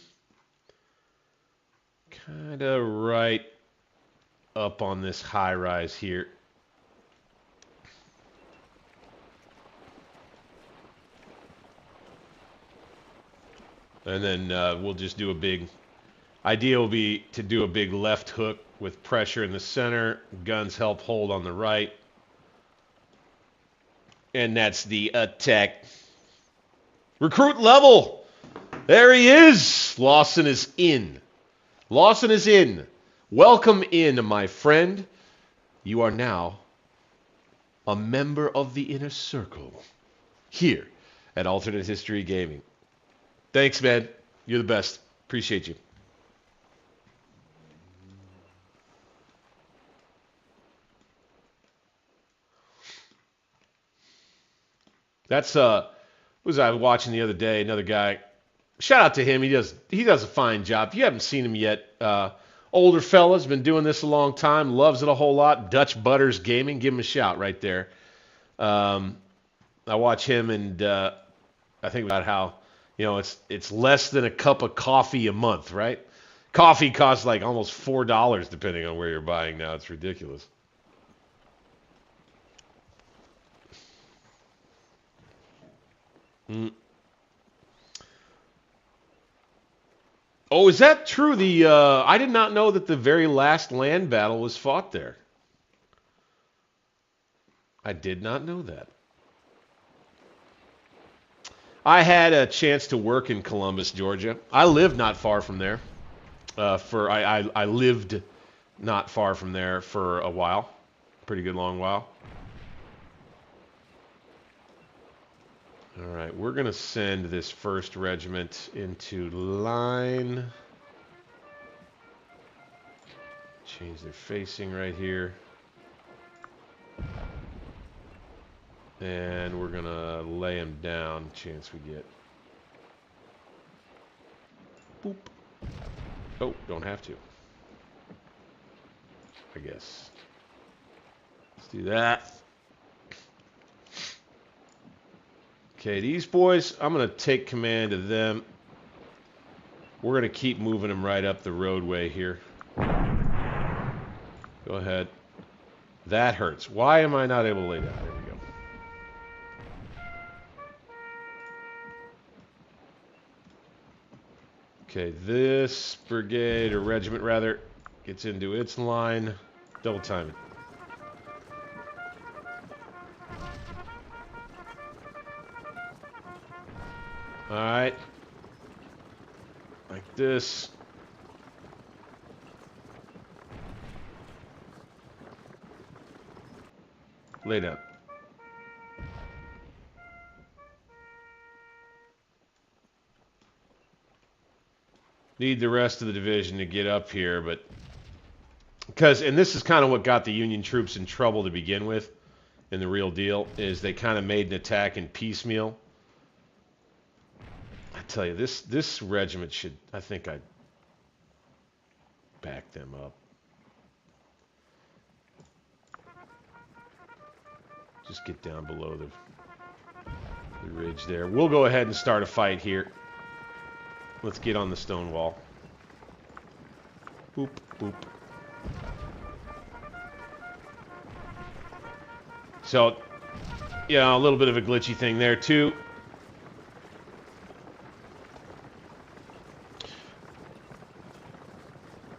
kind of right up on this high rise here. And then we'll just do a big, idea will be to do a big left hook with pressure in the center, guns help hold on the right. And that's the attack. Recruit level! There he is! Lawson is in. Lawson is in. Welcome in, my friend. You are now a member of the inner circle here at Alternate History Gaming. Thanks, man. You're the best. Appreciate you. That's was I watching the other day, another guy. Shout out to him. He does a fine job. If you haven't seen him yet, older fella's been doing this a long time, loves it a whole lot. Dutch Butters Gaming, give him a shout right there. I watch him and I think about how, you know, it's less than a cup of coffee a month, right? Coffee costs like almost $4 depending on where you're buying now. It's ridiculous. Oh, is that true? I did not know that the very last land battle was fought there. I did not know that. I had a chance to work in Columbus, Georgia. I lived not far from there. I lived not far from there for a while, pretty good long while. All right, we're going to send this 1st regiment into line. Change their facing right here. And we're going to lay them down, chance we get. Boop. Oh, don't have to. I guess. Let's do that. Okay, these boys, I'm going to take command of them. We're going to keep moving them right up the roadway here. Go ahead. That hurts. Why am I not able to lay down? There we go. Okay, this brigade, or regiment rather, gets into its line. Double time it. Alright. Like this. Lay down. Need the rest of the division to get up here, but and this is kind of what got the Union troops in trouble to begin with, in the real deal, is they kind of made an attack in piecemeal. I tell you, this regiment should, I think I'd back them up. Just get down below the ridge there. We'll go ahead and start a fight here. Let's get on the stone wall. Boop, boop. So, yeah, a little bit of a glitchy thing there, too.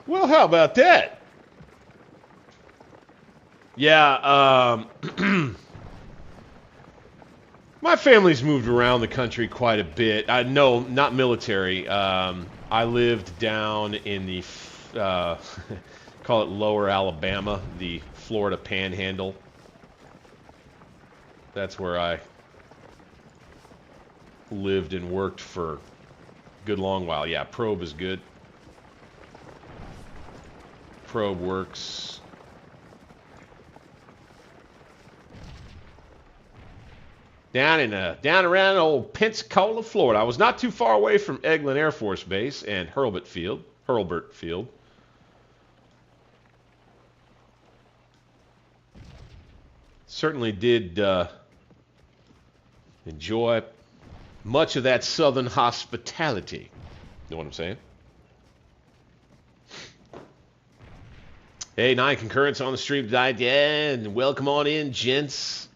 Well, how about that? Yeah, my family's moved around the country quite a bit. No, not military. I lived down in the, call it Lower Alabama, the Florida Panhandle. That's where I lived and worked for a good long while. Yeah, probe is good. Probe works. Down around old Pensacola, Florida. I was not too far away from Eglin Air Force Base and Hurlburt Field. Certainly did enjoy much of that southern hospitality. Know what I'm saying? Hey, 9 concurrents on the stream tonight. Yeah, and welcome on in, gents.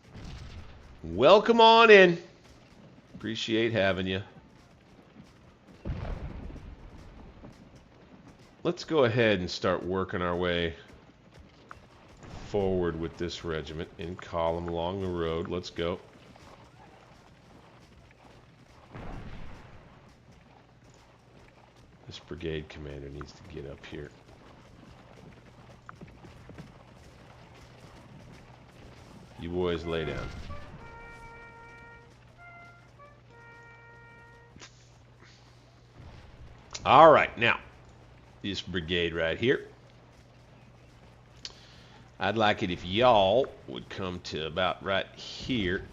Welcome on in. Appreciate having you. Let's go ahead and start working our way forward with this regiment in column along the road. Let's go. This brigade commander needs to get up here. You boys lay down. All right, now, this brigade right here. I'd like it if y'all would come to about right here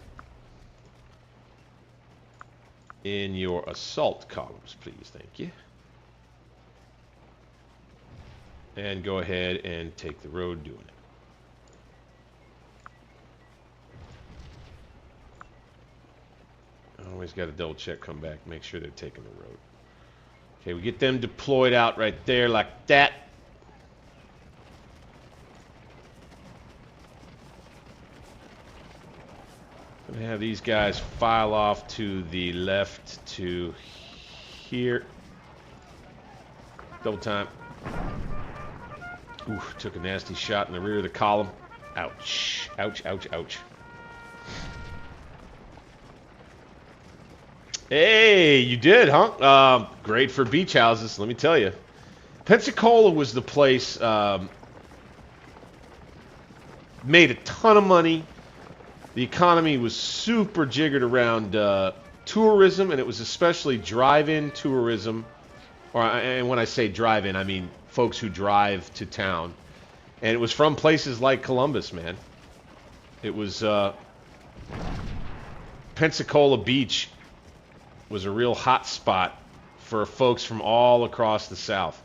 in your assault columns, please. Thank you. And go ahead and take the road doing it. Always got to double check, come back, make sure they're taking the road. Okay, we get them deployed out right there like that. Gonna have these guys file off to the left to here. Double time. Ooh, took a nasty shot in the rear of the column. Ouch. Ouch, ouch, ouch. Hey, you did, huh? Great for beach houses, let me tell you. Pensacola was the place, made a ton of money. The economy was super jiggered around tourism, and it was especially drive-in tourism. And when I say drive-in, I mean folks who drive to town. And it was from places like Columbus, man. It was Pensacola Beach was a real hot spot for folks from all across the South.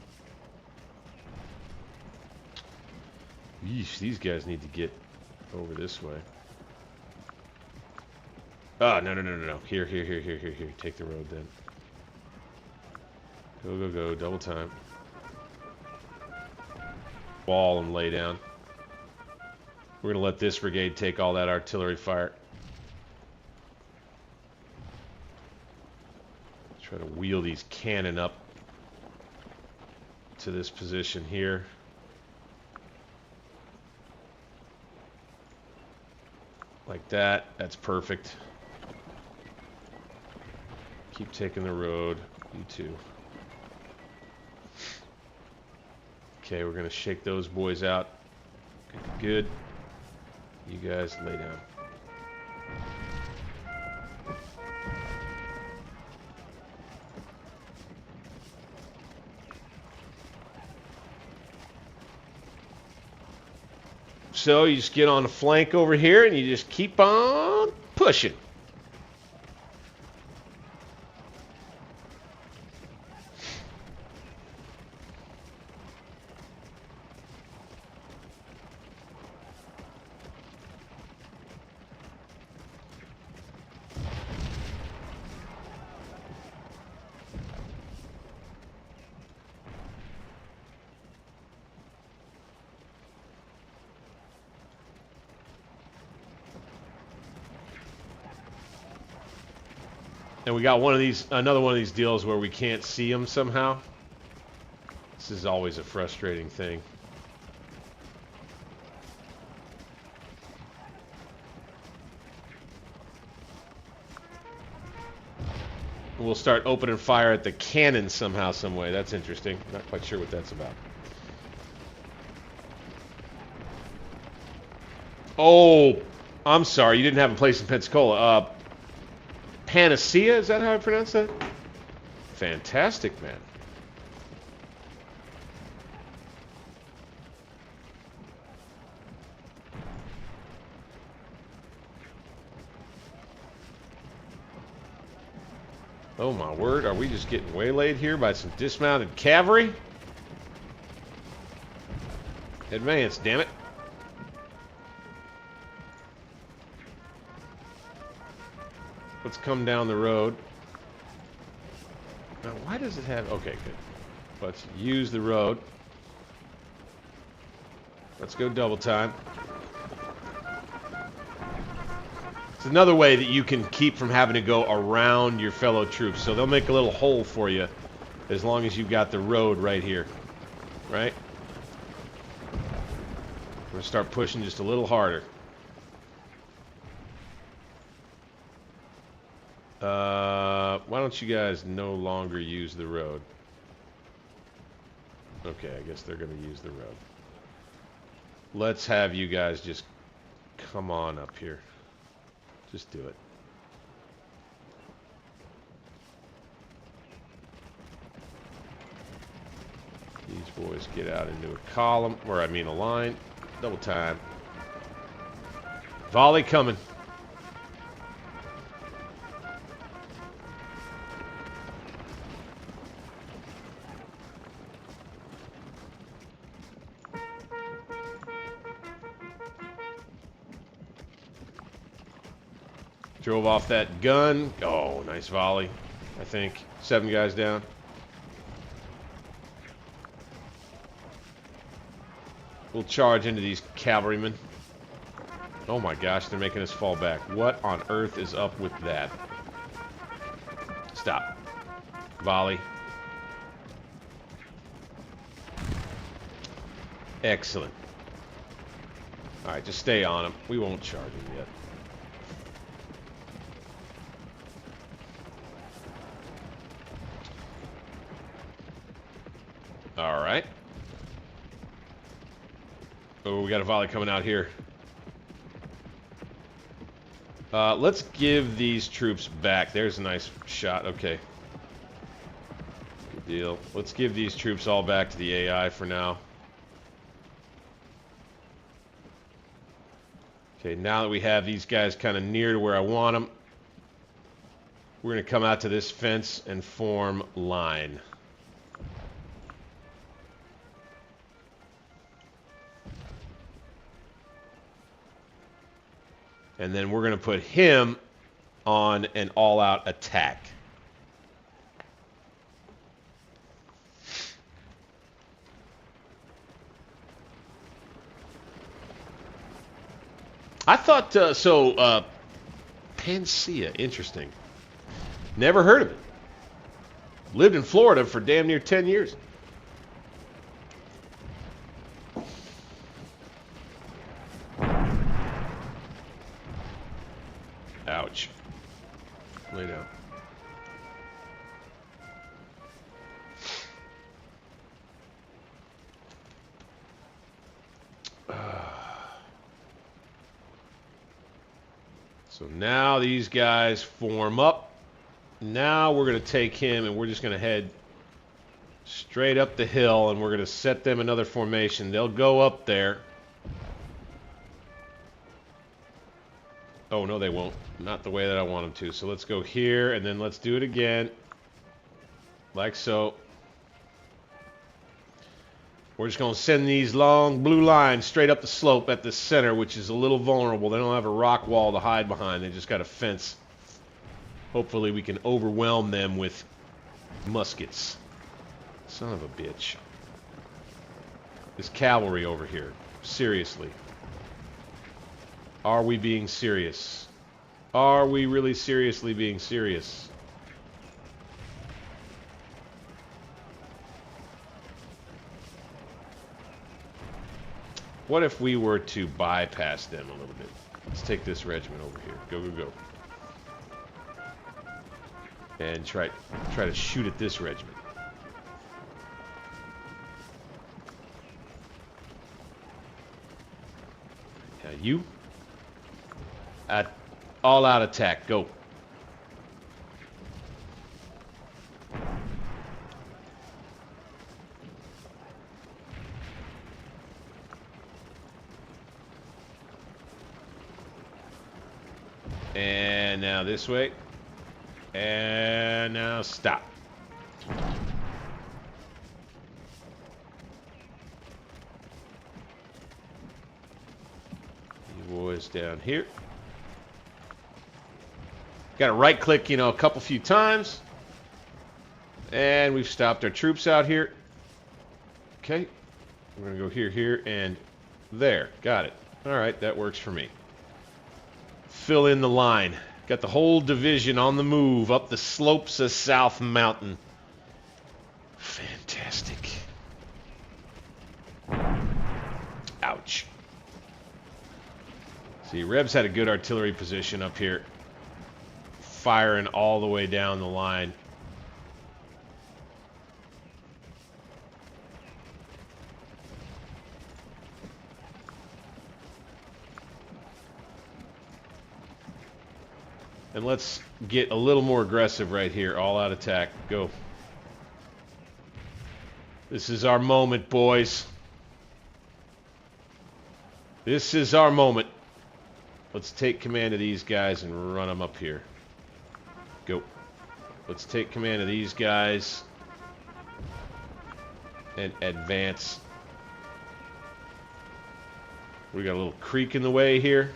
Yeesh, these guys need to get over this way. Oh, no. Here. Take the road then. Go. Double time. Wall and lay down. We're going to let this brigade take all that artillery fire. Try to wheel these cannon up to this position here. Like that. That's perfect. Keep taking the road. You too. Okay, we're going to shake those boys out. Good. You guys lay down. So you just get on the flank over here and you just keep on pushing. And we got one of these, another one of these deals where we can't see them somehow. This is always a frustrating thing. We'll start opening fire at the cannon somehow, some way. That's interesting. Not quite sure what that's about. Oh, I'm sorry. You didn't have a place in Pensacola. Panacea, is that how I pronounce that? Fantastic, man. Oh my word, are we just getting waylaid here by some dismounted cavalry? Advance, damn it. Let's come down the road. Now, why does it have... Okay, good. Let's use the road. Let's go double time. It's another way that you can keep from having to go around your fellow troops. So they'll make a little hole for you as long as you've got the road right here. Right? We're going to start pushing just a little harder. Why don't you guys no longer use the road? Okay, I guess they're going to use the road. Let's have you guys just come on up here. Just do it. These boys get out into a column, or I mean a line. Double time. Volley coming. Drove off that gun. Oh, nice volley, I think. 7 guys down. We'll charge into these cavalrymen. Oh my gosh, they're making us fall back. What on earth is up with that? Stop. Volley. Excellent. Alright, just stay on them. We won't charge them yet. Alright. Oh, we got a volley coming out here. Let's give these troops back. There's a nice shot. Okay. Good deal. Let's give these troops all back to the AI for now. Okay, now that we have these guys kind of near to where I want them, we're going to come out to this fence and form line. And then we're going to put him on an all-out attack. I thought, Panacea, interesting. Never heard of it. Lived in Florida for damn near 10 years. Ouch. Lay down. So now these guys form up. Now we're going to take him and we're just going to head straight up the hill and we're going to set them another formation. They'll go up there. Oh, no, they won't. Not the way that I want them to. So let's go here, and then let's do it again. Like so. We're just going to send these long blue lines straight up the slope at the center, which is a little vulnerable. They don't have a rock wall to hide behind. They just got a fence. Hopefully we can overwhelm them with muskets. Son of a bitch. This cavalry over here. Seriously. Are we being serious? Are we really seriously being serious? What if we were to bypass them a little bit? Let's take this regiment over here. Go, go, go. And try to shoot at this regiment. Now you, all-out attack. Go. And now this way. And now stop. You boys down here. Got to right click, you know, a few times. And we've stopped our troops out here. Okay. We're going to go here, here, and there. Got it. All right, that works for me. Fill in the line. Got the whole division on the move up the slopes of South Mountain. Fantastic. Ouch. See, Rebs had a good artillery position up here. Firing all the way down the line. And let's get a little more aggressive right here. All out attack. Go. This is our moment, boys. This is our moment. Let's take command of these guys and run them up here. Go. Let's take command of these guys and advance. We got a little creek in the way here.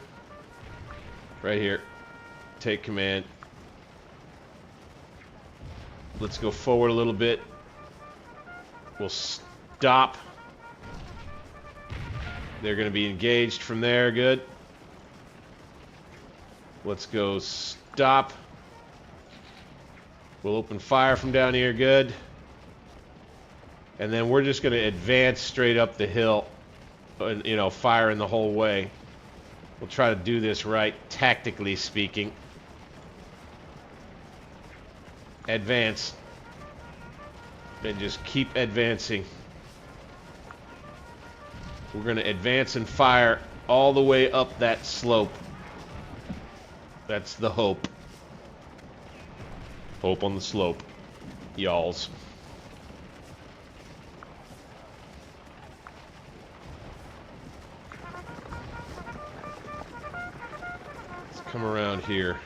Right here. Take command. Let's go forward a little bit. We'll stop. They're going to be engaged from there. Good. Let's go stop. We'll open fire from down here. Good. And then we're just going to advance straight up the hill. And, you know, firing the whole way. We'll try to do this right, tactically speaking. Advance. And just keep advancing. We're going to advance and fire all the way up that slope. That's the hope. Hope on the slope. Y'alls. Let's come around here.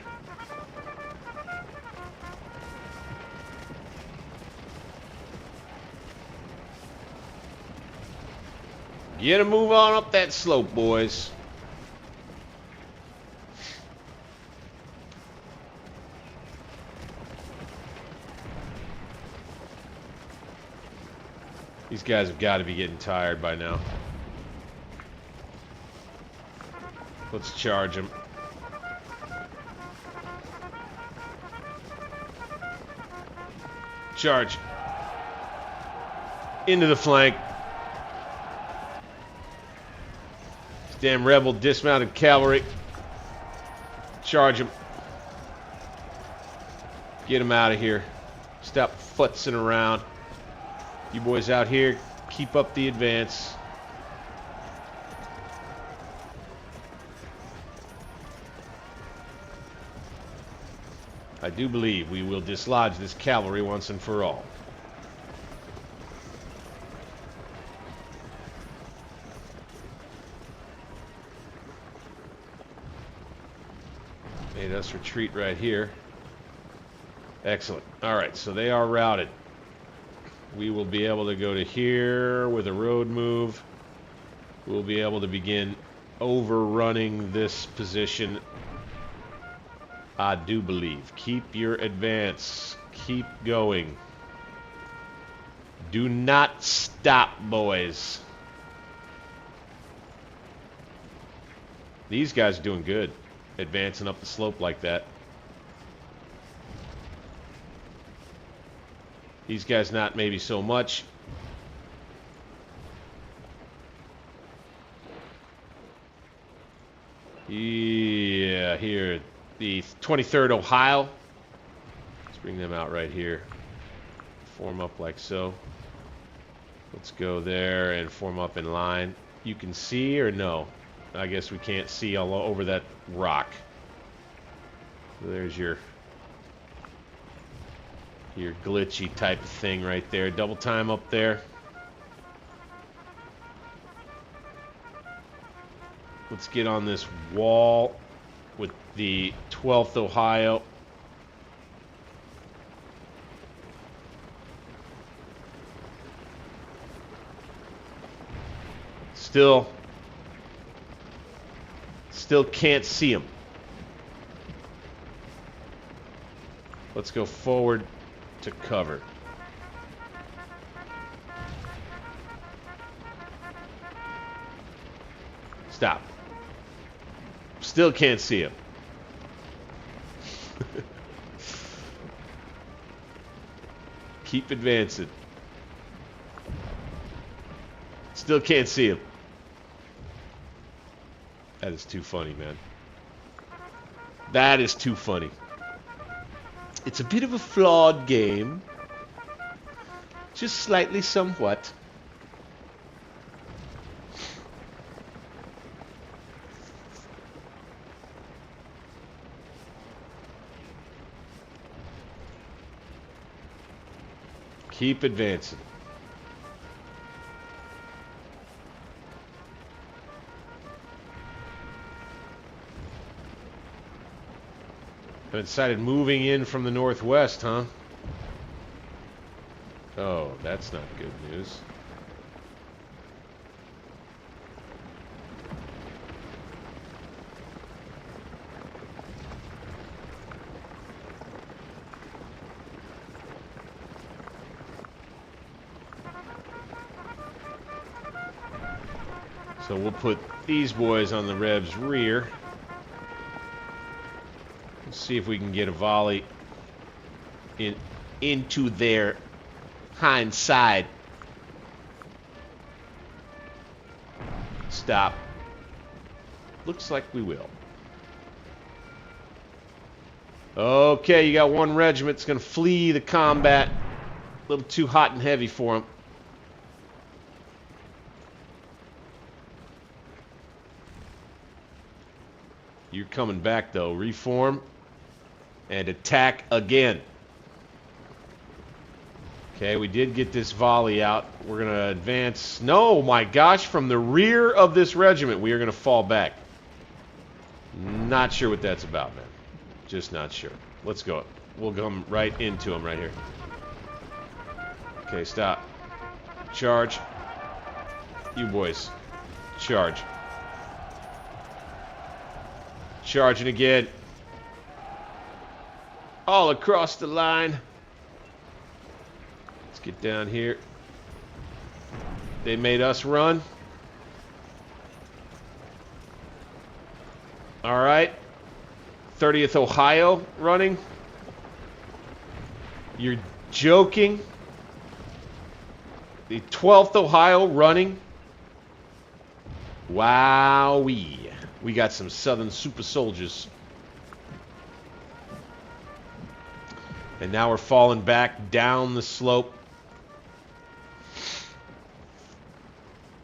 Get a move on up that slope, boys. These guys have got to be getting tired by now. Let's charge them. Charge. Into the flank. Damn rebel dismounted cavalry. Charge them. Get them out of here. Stop futzing around. You boys out here, keep up the advance. I do believe we will dislodge this cavalry once and for all. Made us retreat right here. Excellent. All right, so they are routed. We will be able to go to here with a road move. We'll be able to begin overrunning this position. I do believe. Keep your advance. Keep going. Do not stop, boys. These guys are doing good. Advancing up the slope like that. These guys not maybe so much. Yeah, here, the 23rd Ohio. Let's bring them out right here. Form up like so. Let's go there and form up in line. You can see or no? I guess we can't see all over that rock. So there's your glitchy type of thing right there. Double time up there. Let's get on this wall with the 12th Ohio. Still can't see him. Let's go forward to cover. Stop. Still can't see him. Keep advancing. Still can't see him. That is too funny, man. That is too funny. It's a bit of a flawed game. Just slightly, somewhat. Keep advancing. I decided moving in from the northwest, huh? Oh, that's not good news. So we'll put these boys on the Reb's rear. Let's see if we can get a volley into their hind side. Stop. Looks like we will. Okay, you got one regiment that's going to flee the combat. A little too hot and heavy for them. You're coming back, though. Reform and attack again. Okay, we did get this volley out. We're going to advance. No, my gosh, from the rear of this regiment, we are going to fall back. Not sure what that's about, man. Just not sure. Let's go. We'll come right into them right here. Okay, stop. Charge. You boys. Charge. Charging again. All across the line. Let's get down here. They made us run. All right. 30th Ohio running. You're joking. The 12th Ohio running. Wowee. We got some Southern super soldiers. And now we're falling back down the slope.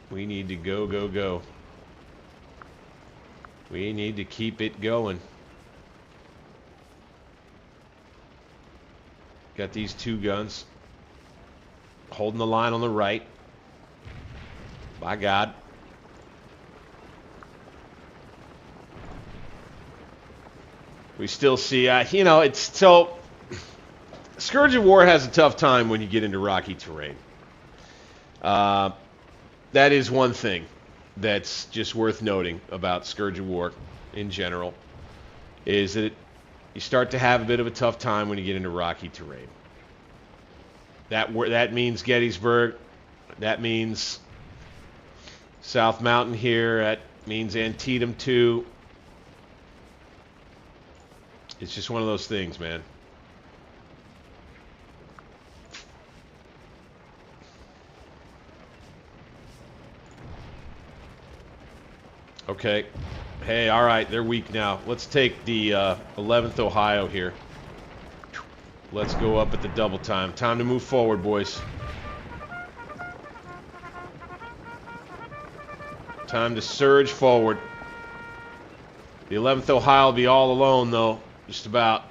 We need to go, go, go. We need to keep it going. Got these two guns. Holding the line on the right. By God. We still see, you know, it's so... Scourge of War has a tough time when you get into rocky terrain. That is one thing that's just worth noting about Scourge of War in general, is that you start to have a bit of a tough time when you get into rocky terrain. That means Gettysburg. That means South Mountain here. That means Antietam too. It's just one of those things, man. Okay. Hey, all right, they're weak now. Let's take the 11th Ohio here. Let's go up at the double time. Time to move forward, boys. Time to surge forward. The 11th Ohio will be all alone, though. Just about.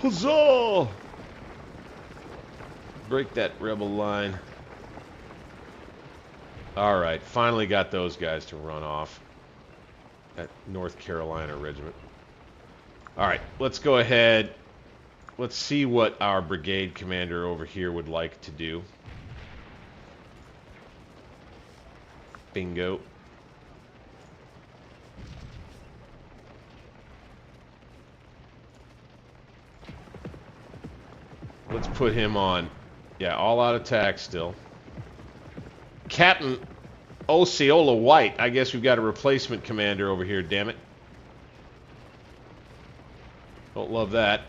Huzzah! Break that rebel line. All right, finally got those guys to run off. That North Carolina regiment. All right, let's go ahead. Let's see what our brigade commander over here would like to do. Bingo. Let's put him on. Yeah, all-out attack still. Captain Osceola White. I guess we've got a replacement commander over here, damn it. Don't love that.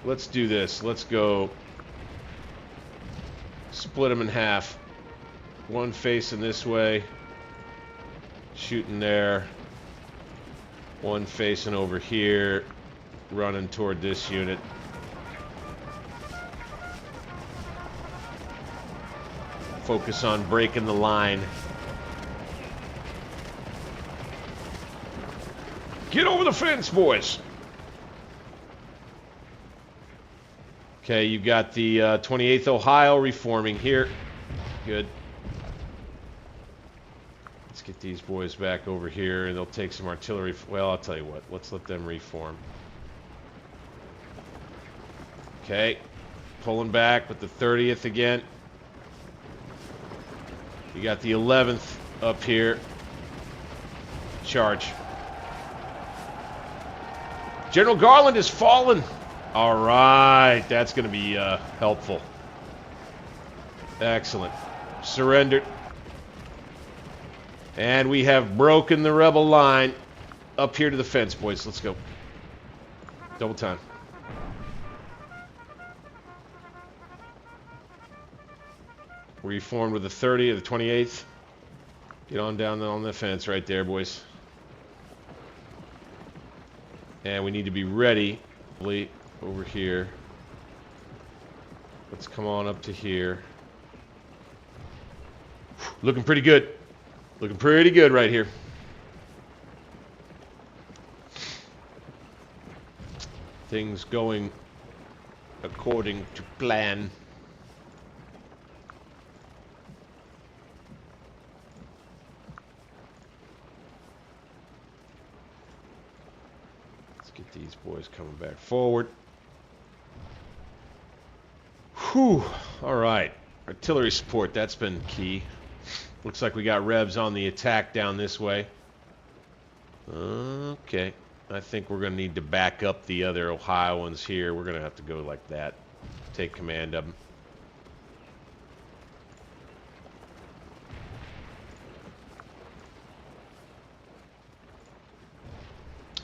Let's do this. Let's go split them in half. One facing this way, shooting there. One facing over here, running toward this unit. Focus on breaking the line. Get over the fence, boys! Okay, you've got the 28th Ohio reforming here. Good. Let's get these boys back over here, and they'll take some artillery. Well, I'll tell you what. Let's let them reform. Okay. Pulling back with the 30th again. You got the 11th up here. Charge. General Garland has fallen. All right. That's going to be helpful. Excellent. Surrendered. And we have broken the rebel line up here to the fence, boys. Let's go. Double time. Reformed with the 30 or the 28th. Get on down on the fence right there, boys. And we need to be ready over here. Let's come on up to here. Looking pretty good. Looking pretty good right here. Things going according to plan. Let's get these boys coming back forward. Whew. All right. Artillery support, that's been key. Looks like we got Revs on the attack down this way. Okay. I think we're going to need to back up the other Ohioans here. We're going to have to go like that. Take command of them.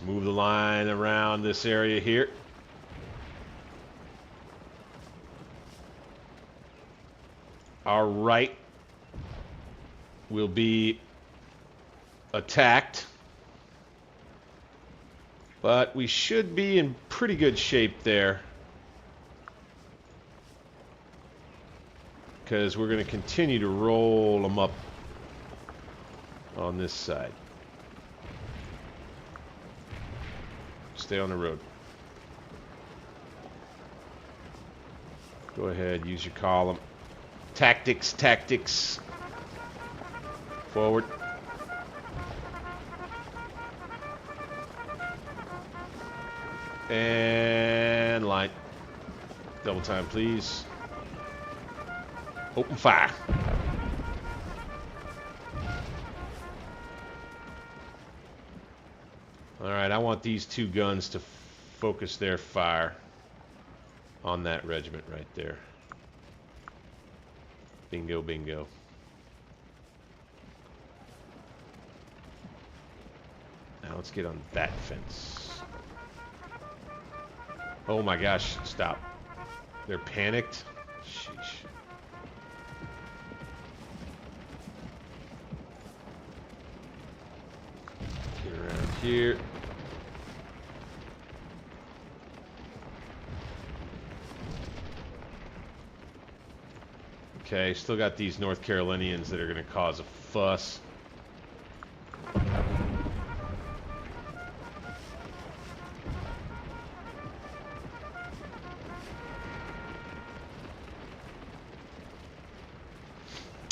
Move the line around this area here. Our right will be attacked, but we should be in pretty good shape there because we're going to continue to roll them up on this side. Stay on the road. Go ahead, use your column. Tactics, tactics. Forward. And line. Double time, please. Open fire. Alright, I want these two guns to focus their fire on that regiment right there. Bingo, bingo. Now let's get on that fence. Oh my gosh, stop. They're panicked? Sheesh. Get around here. Okay, still got these North Carolinians that are going to cause a fuss.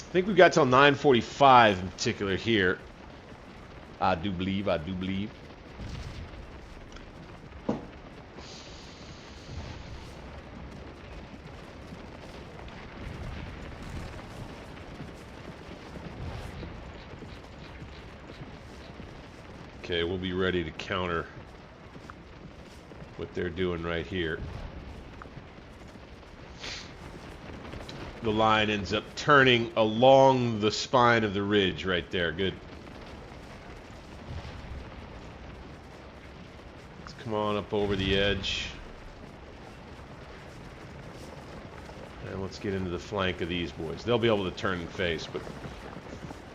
I think we got till 9:45 in particular here. I do believe. Okay, we'll be ready to counter what they're doing right here. The line ends up turning along the spine of the ridge right there. Good. Let's come on up over the edge. And let's get into the flank of these boys. They'll be able to turn and face, but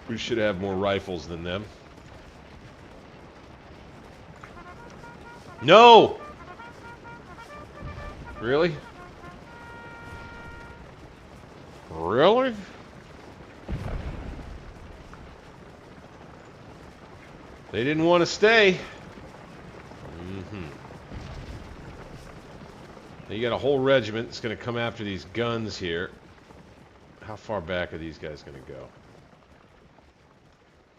we should have more rifles than them. No! Really? Really? They didn't want to stay. You got a whole regiment that's going to come after these guns here. How far back are these guys going to go?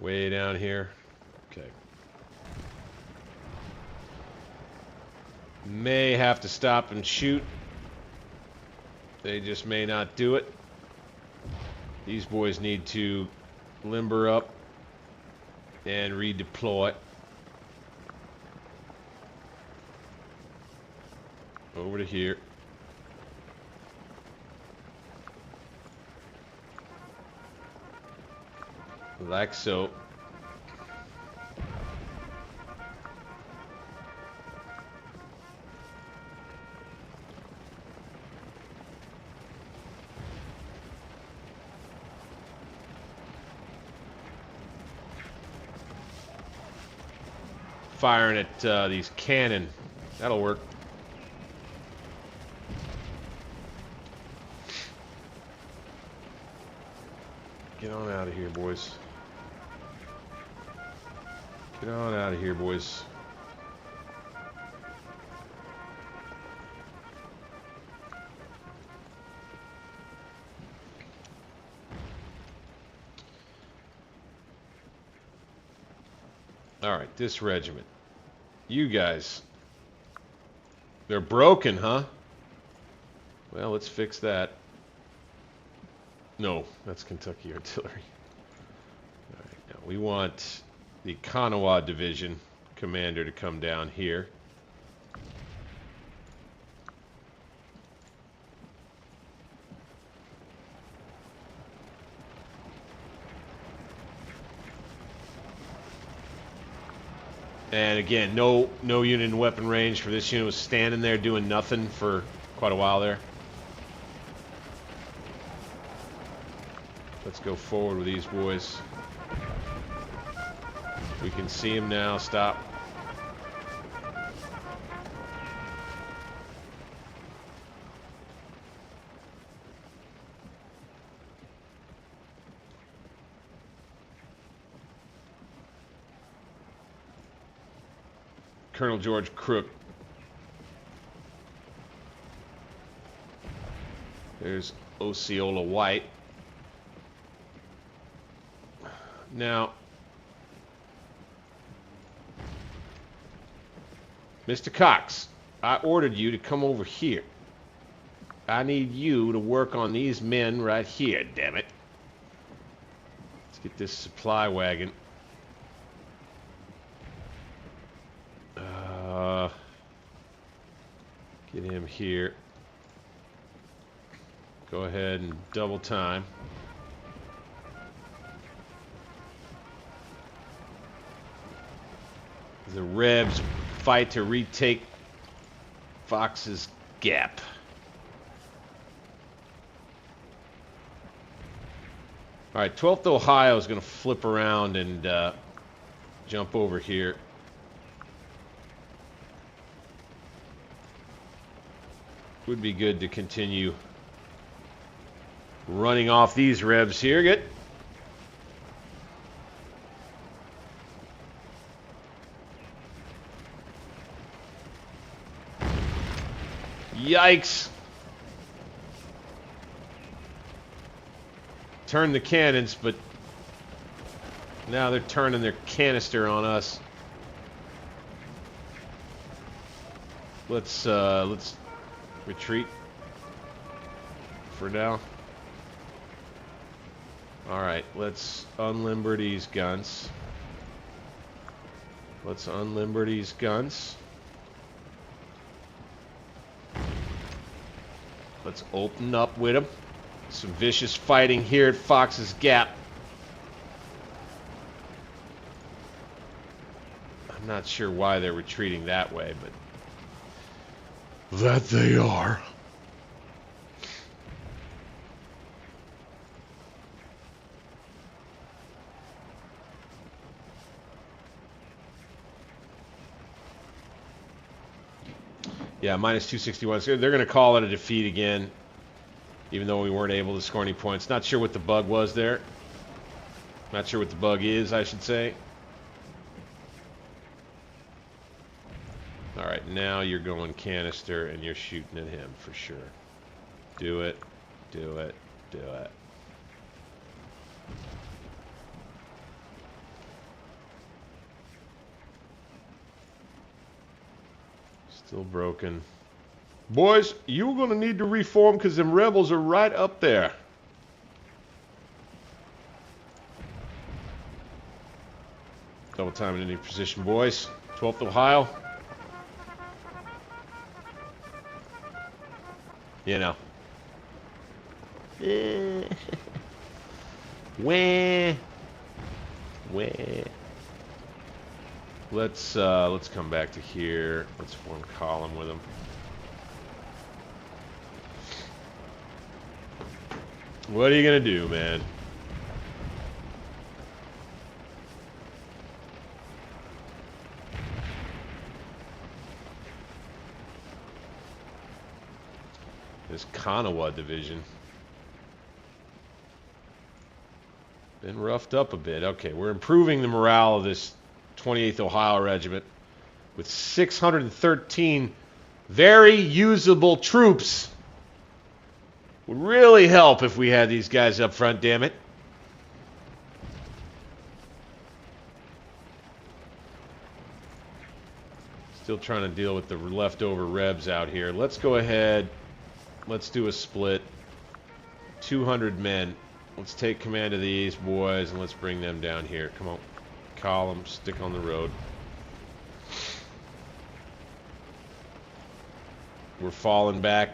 Way down here? Okay. May have to stop and shoot. They just may not do it. These boys need to limber up and redeploy. Over to here. Like so. Firing at these cannon. That'll work. Get on out of here, boys. Get on out of here, boys. All right, this regiment. You guys. They're broken, huh? Well, let's fix that. No, that's Kentucky artillery. All right, now we want the Kanawha Division commander to come down here. And again, no unit in weapon range for this unit. Was standing there doing nothing for quite a while there. Let's go forward with these boys. We can see him now. Stop. Colonel George Crook. There's Osceola White. Now, Mr. Cox, I ordered you to come over here. I need you to work on these men right here, damn it. Let's get this supply wagon. Get him here. Go ahead and double time. The Rebs fight to retake Fox's Gap. Alright, 12th Ohio is going to flip around and jump over here. Would be good to continue running off these Rebs here. Good. Yikes. Turn the cannons, but now they're turning their canister on us. Let's retreat for now. Alright, let's unlimber these guns. Let's unlimber these guns. Let's open up with them. Some vicious fighting here at Fox's Gap. I'm not sure why they're retreating that way, but that they are. Yeah, minus 261. So they're going to call it a defeat again, even though we weren't able to score any points. Not sure what the bug was there. Not sure what the bug is, I should say. All right, now you're going canister and you're shooting at him for sure. Do it, do it, do it. Still broken. Boys, you're going to need to reform because them rebels are right up there. Double time in any position, boys. 12th Ohio. You know. Wah. Wah. Let's come back to here. Let's form column with them. What are you gonna do, man? This Kanawha division been roughed up a bit. Okay, we're improving the morale of this 28th Ohio Regiment with 613 very usable troops. Would really help if we had these guys up front, damn it. Still trying to deal with the leftover Rebs out here. Let's go ahead. Let's do a split. 200 men. Let's take command of these boys and let's bring them down here. Come on. Column, stick on the road. We're falling back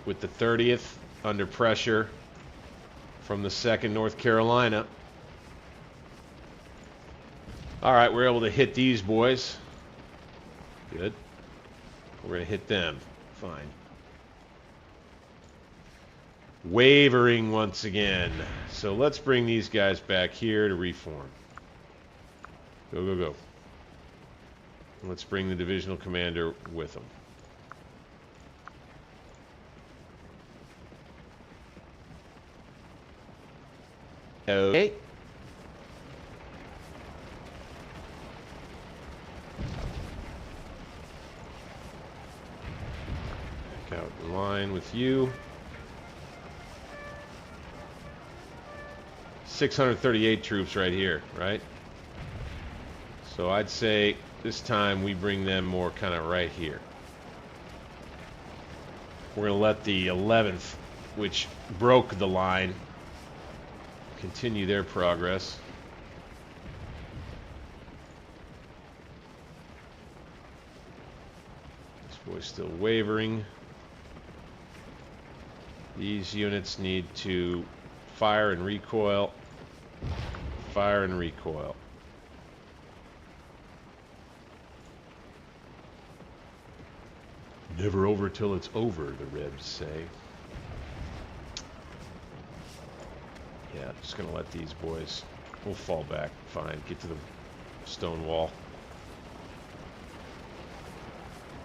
with the 30th under pressure from the 2nd North Carolina. Alright, we're able to hit these boys. Good. We're going to hit them. Fine. Wavering once again. So let's bring these guys back here to reform. Go, go, go. Let's bring the divisional commander with them. Okay. Back out in line with you. 638 troops right here, right? So I'd say this time we bring them more kind of right here. We're going to let the 11th, which broke the line, continue their progress. This boy's still wavering. These units need to fire and recoil. Fire and recoil. Never over till it's over, the Rebs say. Yeah, just gonna let these boys... We'll fall back, fine. Get to the stone wall.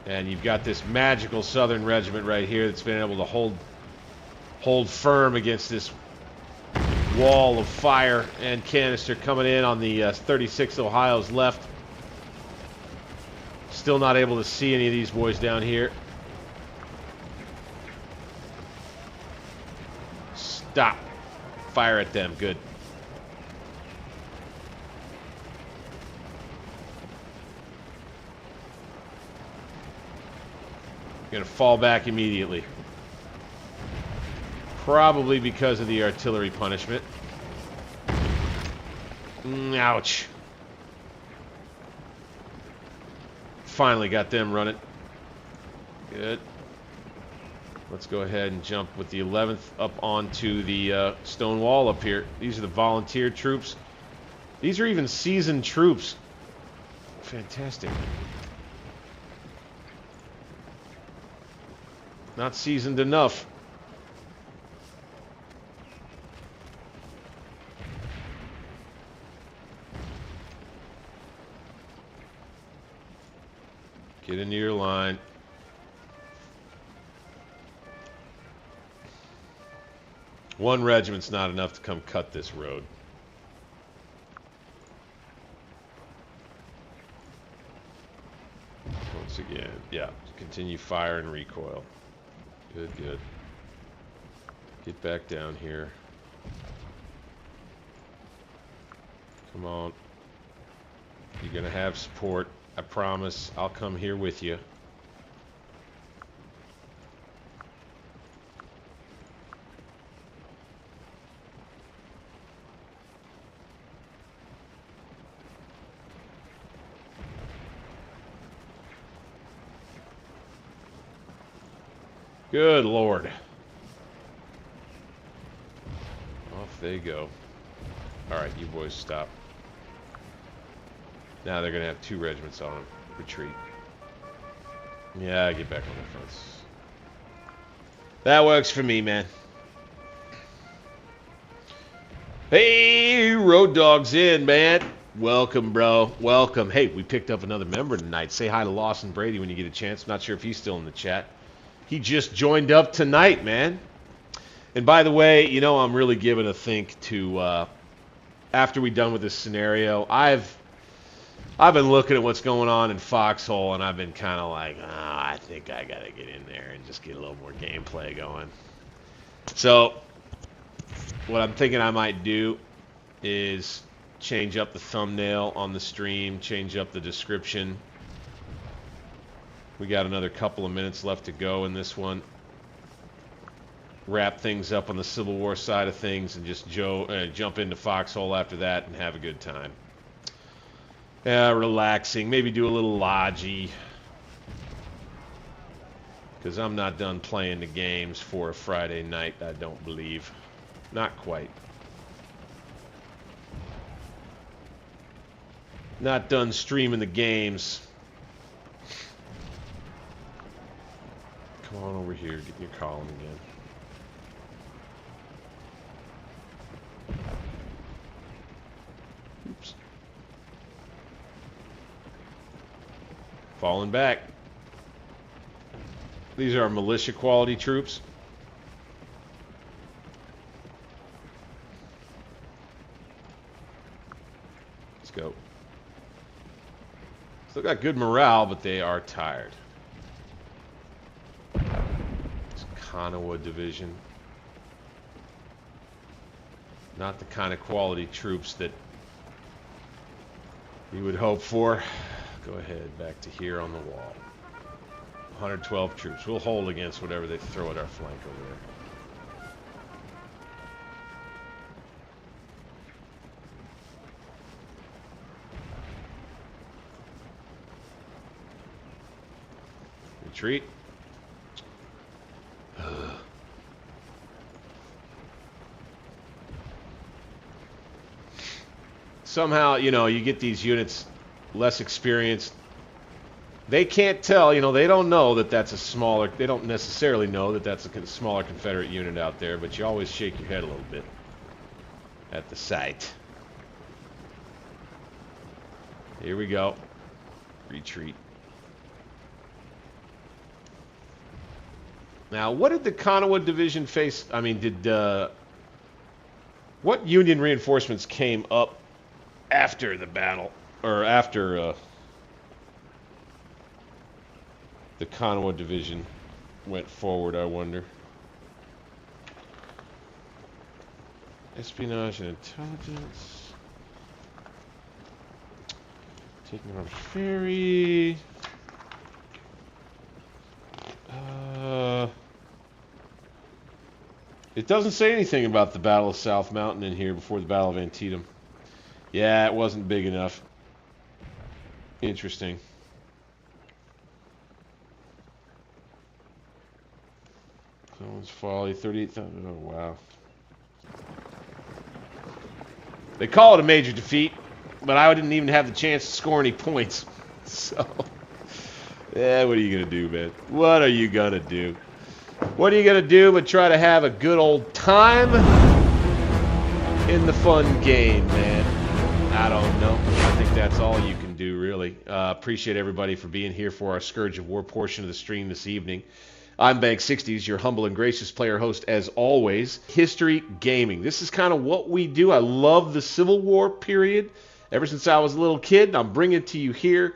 And you've got this magical Southern regiment right here that's been able to hold firm against this wall of fire and canister coming in on the 36th Ohio's left. Still not able to see any of these boys down here. Stop. Fire at them. Good. Gonna fall back immediately. Probably because of the artillery punishment. Ouch. Finally got them running. Good. Let's go ahead and jump with the 11th up onto the stone wall up here. These are the volunteer troops. These are even seasoned troops. Fantastic. Not seasoned enough. Get into your line. One regiment's not enough to come cut this road. Once again, yeah, continue fire and recoil. Good, good. Get back down here. Come on. You're gonna have support. I promise. I'll come here with you. Good Lord. Off they go. Alright, you boys stop. Now they're going to have two regiments on them. Retreat. Yeah, get back on the fronts. That works for me, man. Hey, Road Dog's in, man. Welcome, bro. Welcome. Hey, we picked up another member tonight. Say hi to Lawson Brady when you get a chance. I'm not sure if he's still in the chat. He just joined up tonight, man. And by the way, you know, I'm really giving a think to, after we're done with this scenario, I've been looking at what's going on in Foxhole, and I've been kind of like, I think I got to get in there and just get a little more gameplay going. So, what I'm thinking I might do is change up the thumbnail on the stream, change up the description. We got another couple of minutes left to go in this one. Wrap things up on the Civil War side of things and just jump into Foxhole after that and have a good time. Relaxing. Maybe do a little Logi. Because I'm not done playing the games for a Friday night, I don't believe. Not quite. Not done streaming the games. Come on over here, get in your column again. Oops. Falling back. These are our militia quality troops. Let's go. Still got good morale, but they are tired. Kanawa Division. Not the kind of quality troops that you would hope for. Go ahead, back to here on the wall. 112 troops. We'll hold against whatever they throw at our flank over there. Retreat. Somehow, you know, you get these units less experienced, They can't tell, you know, they don't know that that's a smaller, they don't necessarily know that that's a smaller Confederate unit out there, but you always shake your head a little bit at the sight. Here we go. Retreat. Now, what did the Connewood Division face? I mean, what Union reinforcements came up after the battle, or after the Connewood Division went forward, I wonder? Espionage and intelligence. Taking on ferry. It doesn't say anything about the Battle of South Mountain in here before the Battle of Antietam. Yeah, it wasn't big enough. Interesting. Someone's Folly, 38,000. Oh, wow. They call it a major defeat, but I didn't even have the chance to score any points. So, yeah, what are you going to do, man? What are you going to do? What are you going to do but try to have a good old time in the fun game, man? I don't know. I think that's all you can do, really. Appreciate everybody for being here for our Scourge of War portion of the stream this evening. I'm Bank60s, your humble and gracious player host, as always. History Gaming. This is kind of what we do. I love the Civil War period. Ever since I was a little kid, I'm bringing it to you here.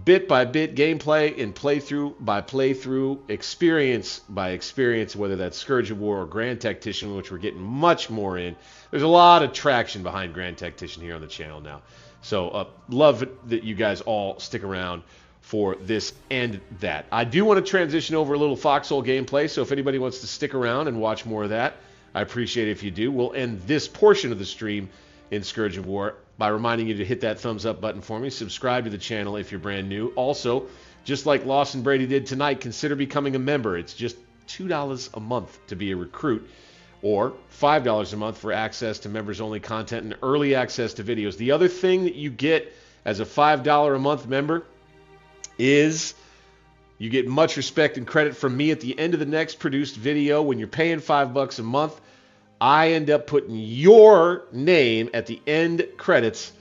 Bit by bit, gameplay and playthrough by playthrough, experience by experience, whether that's Scourge of War or Grand Tactician, which we're getting much more in. There's a lot of traction behind Grand Tactician here on the channel now. So love it that you guys all stick around for this and that. I do want to transition over a little Foxhole gameplay, so if anybody wants to stick around and watch more of that, I appreciate it if you do. We'll end this portion of the stream in Scourge of War by reminding you to hit that thumbs up button for me. Subscribe to the channel if you're brand new. Also, just like Lawson Brady did tonight, consider becoming a member. It's just $2 a month to be a recruit, or $5 a month for access to members-only content and early access to videos. The other thing that you get as a $5 a month member is you get much respect and credit from me at the end of the next produced video. When you're paying $5 a month, I end up putting your name at the end credits,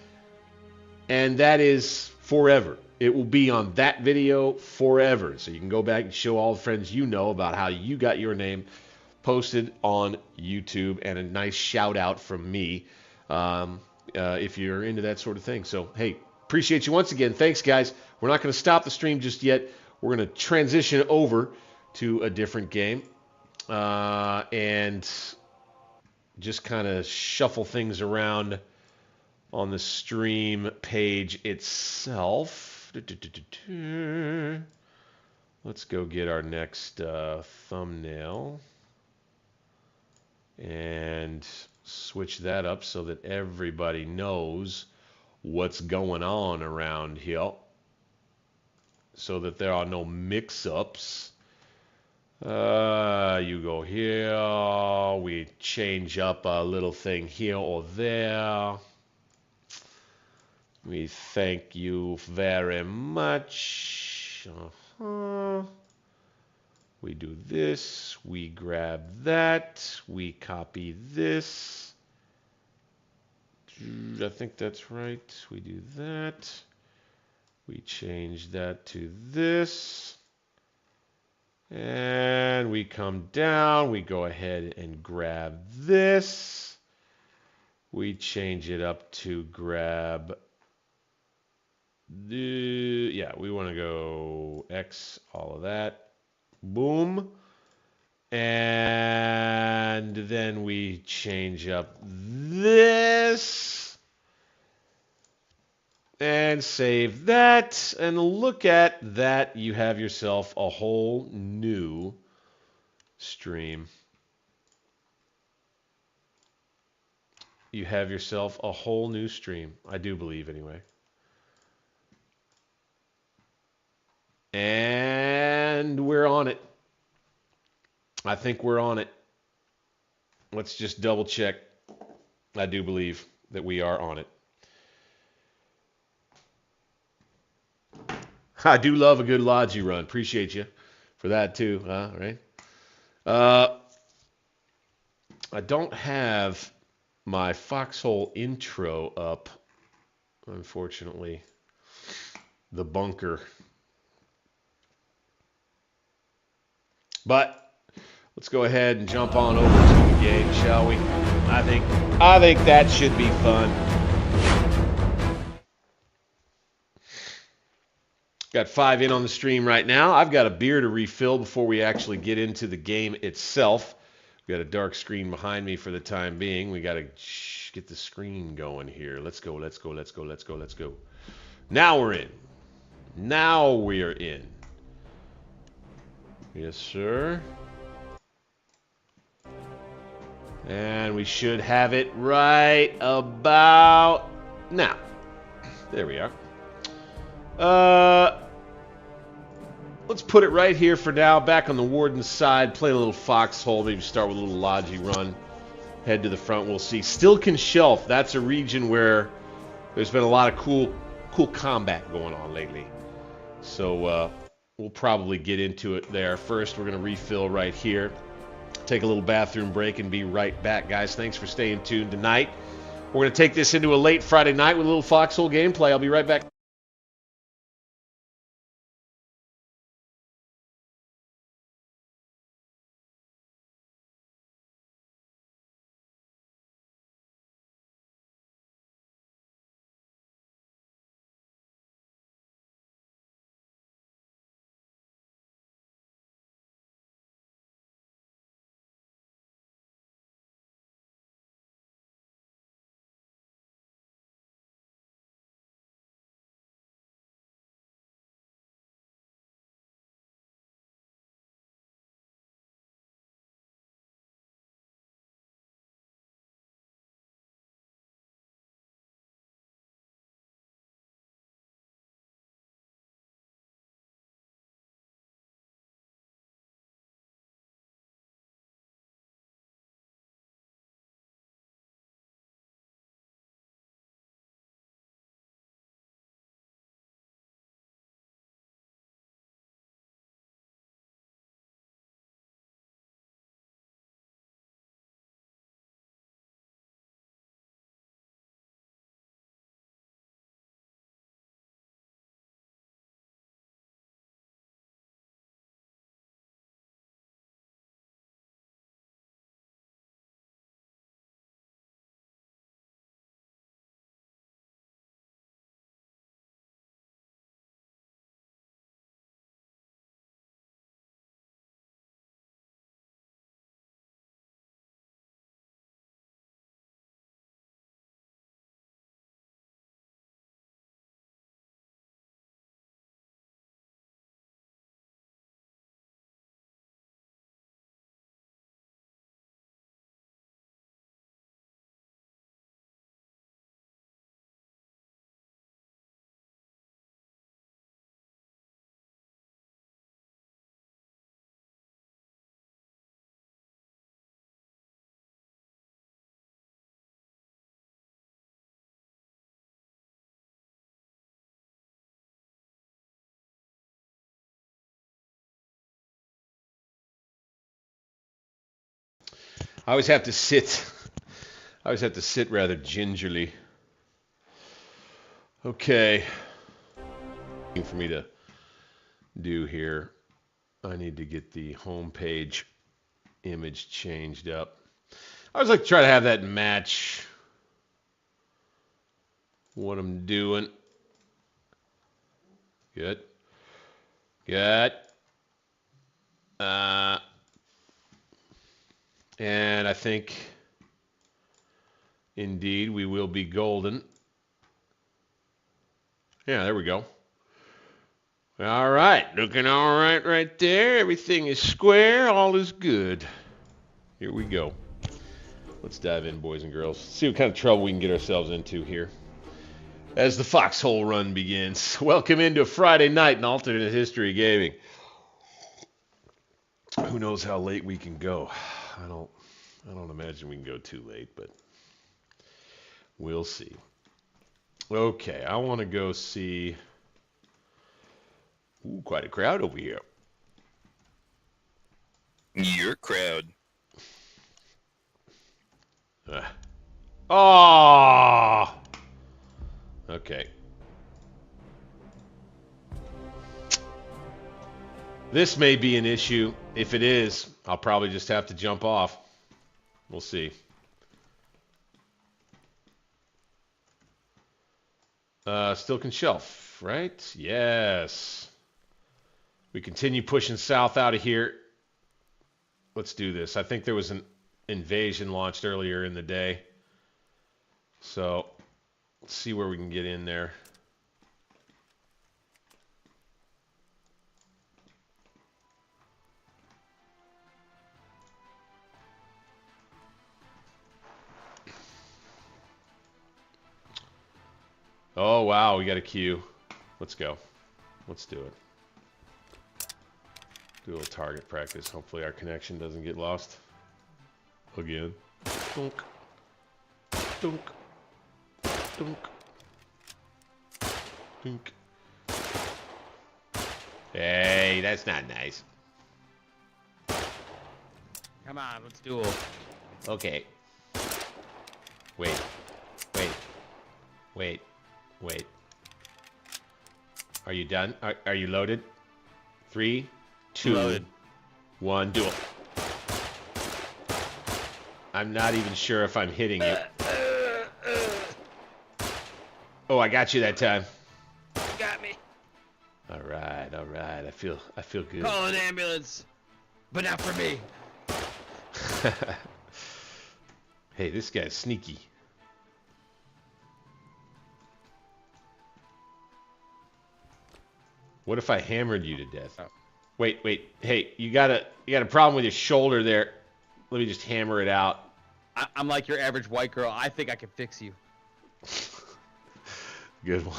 and that is forever. It will be on that video forever. So you can go back and show all the friends you know about how you got your name posted on YouTube, and a nice shout out from me if you're into that sort of thing. So, hey, appreciate you once again. Thanks, guys. We're not going to stop the stream just yet. We're going to transition over to a different game and just kind of shuffle things around on the stream page itself. Let's go get our next thumbnail and switch that up so that everybody knows what's going on around here, so that there are no mix-ups. You go here, we change up a little thing here or there. We thank you very much. We do this, we grab that, we copy this. I think that's right. We do that. We change that to this. And we come down, we go ahead and grab this. We change it up to grab the, yeah, we want to go X, all of that. Boom. And then we change up this. And save that, and look at that. You have yourself a whole new stream. You have yourself a whole new stream. I do believe, anyway. And we're on it. I think we're on it. Let's just double check. I do believe that we are on it. I do love a good Logi run. Appreciate you for that too. Right. I don't have my foxhole intro up, unfortunately. The bunker. But let's go ahead and jump on over to the game, shall we? I think that should be fun. Got 5 in on the stream right now. I've got a beer to refill before we actually get into the game itself. We've got a dark screen behind me for the time being. We got to get the screen going here. Let's go. Now we're in. Now we're in. Yes, sir. And we should have it right about now. There we are. Let's put it right here for now. Back on the Warden's side, play a little foxhole. Maybe start with a little Logi run. Head to the front. We'll see. Stilken Shelf. That's a region where there's been a lot of cool combat going on lately. So we'll probably get into it there. First, we're going to refill right here. Take a little bathroom break and be right back, guys. Thanks for staying tuned tonight. We're going to take this into a late Friday night with a little foxhole gameplay. I'll be right back. I always have to sit. I always have to sit rather gingerly. Okay. For me to do here, I need to get the home page image changed up. I always like to try to have that match what I'm doing. Good. And I think, indeed, we will be golden. Yeah, there we go. All right, looking all right there. Everything is square. All is good. Here we go. Let's dive in, boys and girls. See what kind of trouble we can get ourselves into here as the foxhole run begins. Welcome into Friday night in alternate history gaming. Who knows how late we can go? I don't imagine we can go too late, but we'll see. Okay, I want to go see Ooh, quite a crowd over here. Your crowd. Oh! Okay. This may be an issue. If it is, I'll probably just have to jump off. We'll see. Still can shelf, right? Yes. We continue pushing south out of here. Let's do this. I think there was an invasion launched earlier in the day. So, let's see where we can get in there. Oh, wow, we got a queue. Let's go. Let's do it. Do a little target practice. Hopefully our connection doesn't get lost. Again. Dunk. Dunk. Dunk. Dunk. Hey, that's not nice. Come on, let's duel. Okay. Wait. Wait. Wait. Wait. Are you done? Are you loaded? 3, 2, Loaded. 1, duel. I'm not even sure if I'm hitting you. Oh, I got you that time. You got me. All right, all right. I feel good. Call an ambulance, but not for me. Hey, this guy's sneaky. What if I hammered you to death? Oh. Wait, wait. Hey, you got a problem with your shoulder there. Let me just hammer it out. I'm like your average white girl. I think I can fix you. Good one.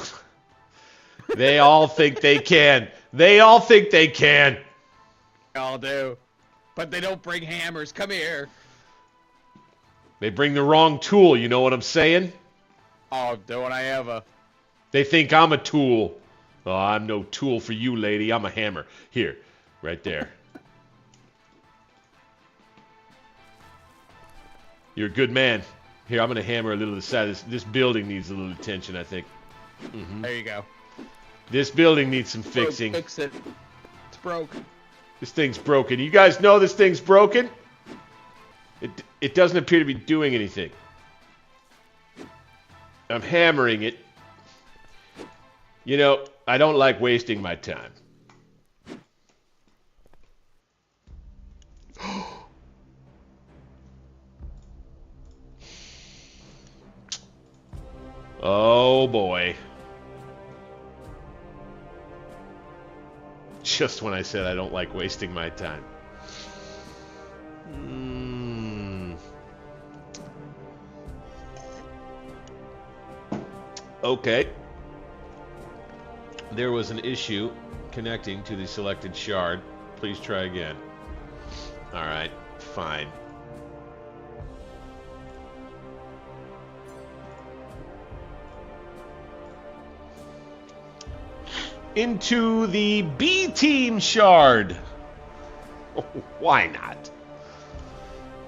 They all think they can. They all think they can. They all do. But they don't bring hammers. Come here. They bring the wrong tool, you know what I'm saying? Oh, don't I ever. They think I'm a tool. Oh, I'm no tool for you, lady. I'm a hammer. Here, right there. You're a good man. Here, I'm going to hammer a little to the side. This building needs a little attention, I think. There you go. This building needs some fixing. Fix it. It's broke. This thing's broken. You guys know this thing's broken? It doesn't appear to be doing anything. I'm hammering it. You know, I don't like wasting my time. Oh boy. Just when I said I don't like wasting my time. Okay. There was an issue connecting to the selected shard. Please try again. Alright, fine. Into the B team shard. Oh, why not?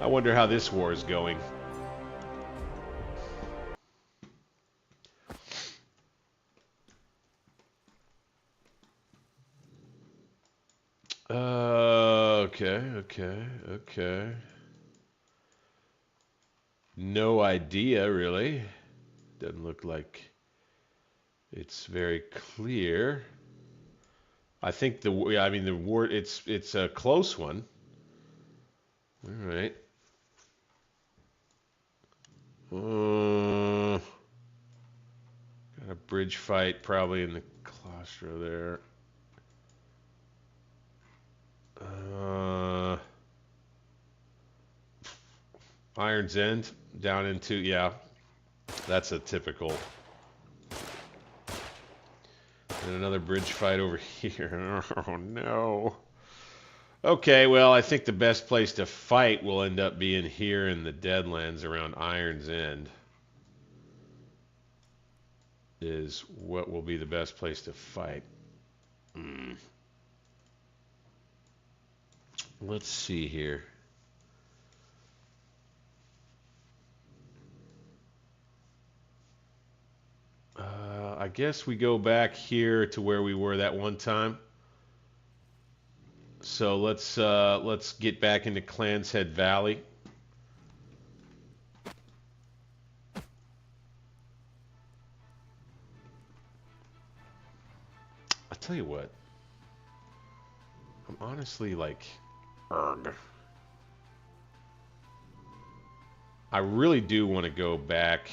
I wonder how this war is going. Okay. No idea, really. Doesn't look like it's very clear. I think the war. It's a close one. All right. Got a bridge fight probably in the claustro there. Iron's End down into, yeah, that's a typical. And another bridge fight over here. Oh no. Okay, well, I think the best place to fight will end up being here in the Deadlands around Iron's End. Is what will be the best place to fight. Hmm. Let's see here. I guess we go back here to where we were that one time. So let's get back into Clans Head Valley. I'll tell you what. I'm honestly like, Urgh. I really do want to go back.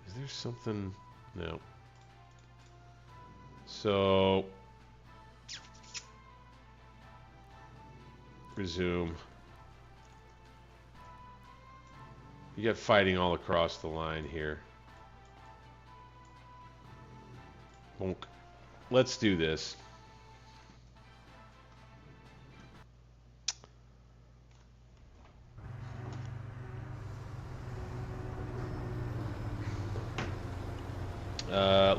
Is there something? No. So resume. You got fighting all across the line here. Bonk. Let's do this.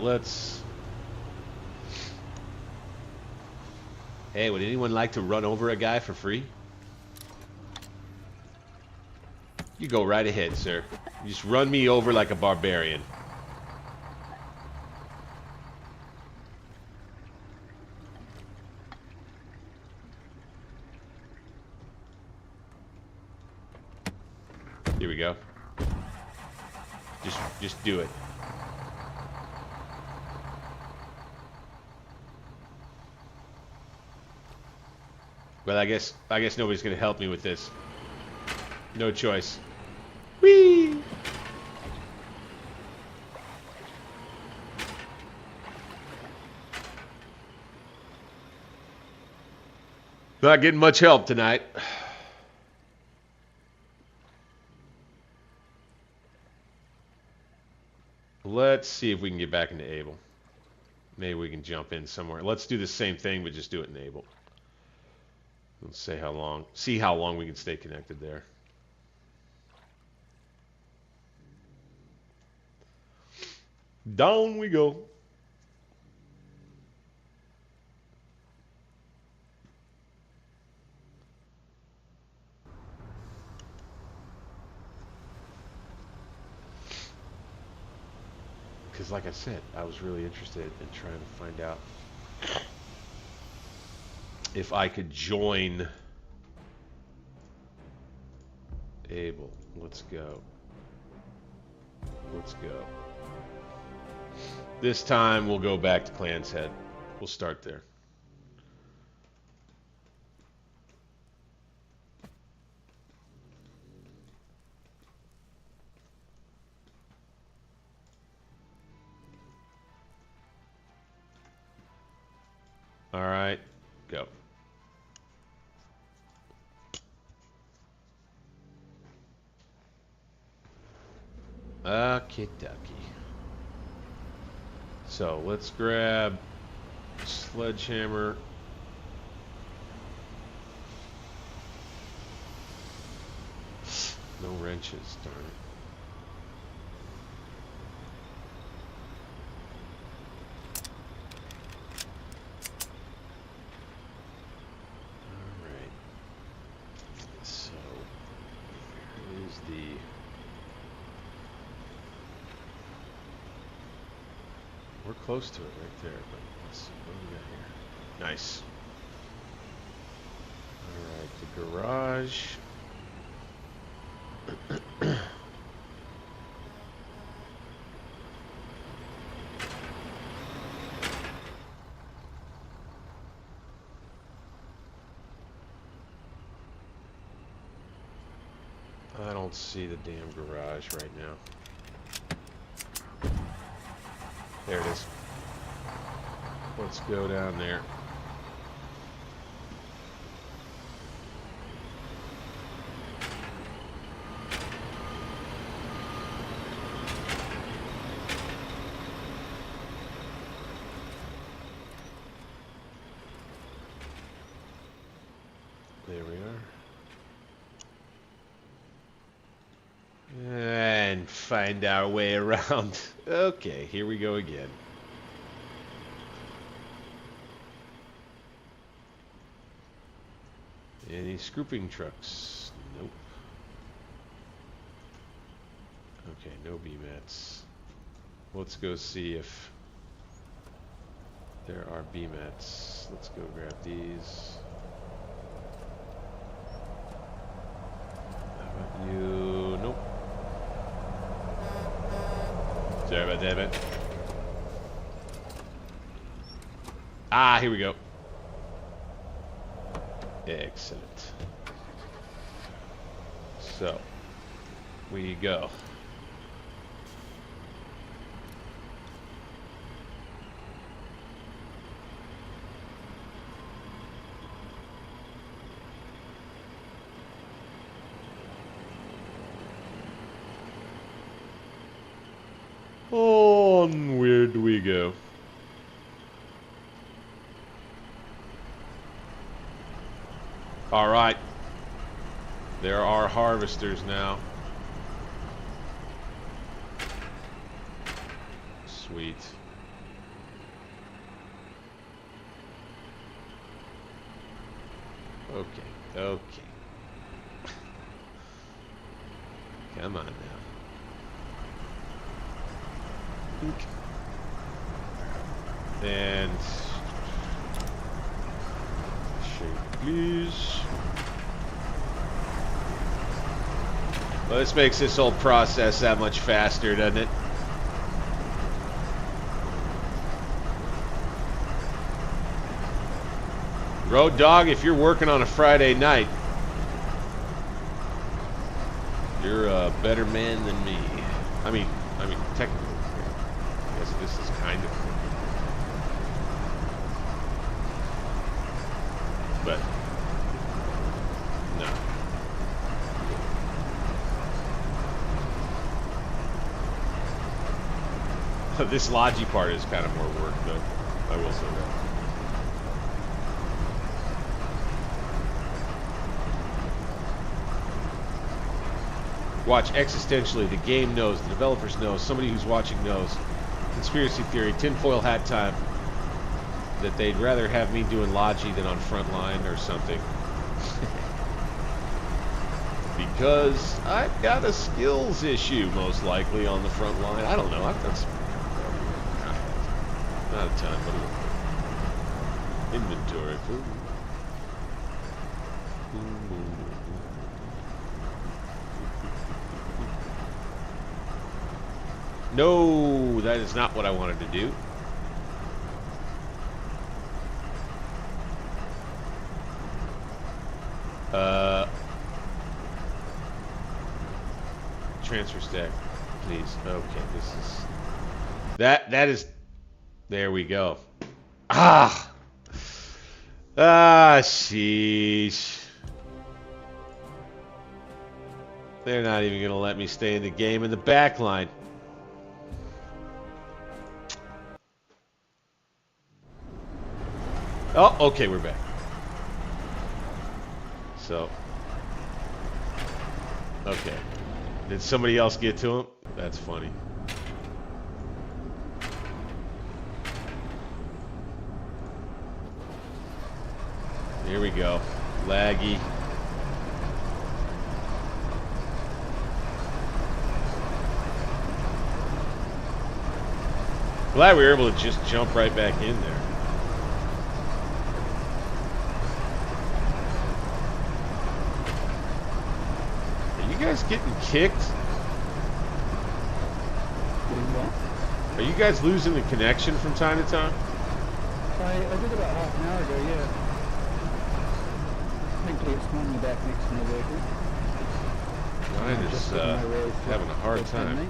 Let's... Hey, would anyone like to run over a guy for free? You go right ahead, sir. You just run me over like a barbarian. Here we go. Just do it. Well, I guess nobody's gonna help me with this. No choice. Whee! Not getting much help tonight. Let's see if we can get back into Able. Maybe we can jump in somewhere. Let's do the same thing, but just do it in Able. Let's see how long we can stay connected there. Down we go. Because like I said, I was really interested in trying to find out if I could join Able. Let's go. Let's go. This time we'll go back to Clan's Head. We'll start there. All right, go. Okie-dokie. So let's grab sledgehammer. No wrenches, darn it. Alright. So, here is the... We're close to it right there, but let's see what we got here. Nice. Alright, the garage. I don't see the damn garage right now. There it is. Let's go down there. There we are. And find our way around. Okay, here we go again. Any scooping trucks? Nope. Okay, no BMATs. Let's go see if there are BMATs. Let's go grab these. How about you? Nope. Sorry about that, man. Ah, here we go. Excellent. So, we go. On where do we go? All right. There are harvesters now. Sweet. Okay. Okay. Come on now. And shake, please. Well, this makes this whole process that much faster, doesn't it? Road Dog, if you're working on a Friday night, you're a better man than me. I mean, technically. I guess this is kind of. But no. This Logi part is kind of more work, though. I will say that. Watch existentially. The game knows. The developers know. Somebody who's watching knows. Conspiracy theory. Tinfoil hat time. That they'd rather have me doing Logi than on Frontline or something. Because I've got a skills issue, most likely, on the front line. I don't know. I've done some. Not a ton, but inventory. No, that is not what I wanted to do. Transfer stack, please. Okay, this is that is. There we go. Sheesh. They're not even gonna let me stay in the game in the back line. Oh, okay, we're back. So, okay. Did somebody else get to him? That's funny. Here we go. Laggy. Glad we were able to just jump right back in there. Are you guys getting kicked? Are you guys losing the connection from time to time? I did about half an hour ago, yeah. Thankfully it's normally back next to my vehicle. Mine is having a hard time.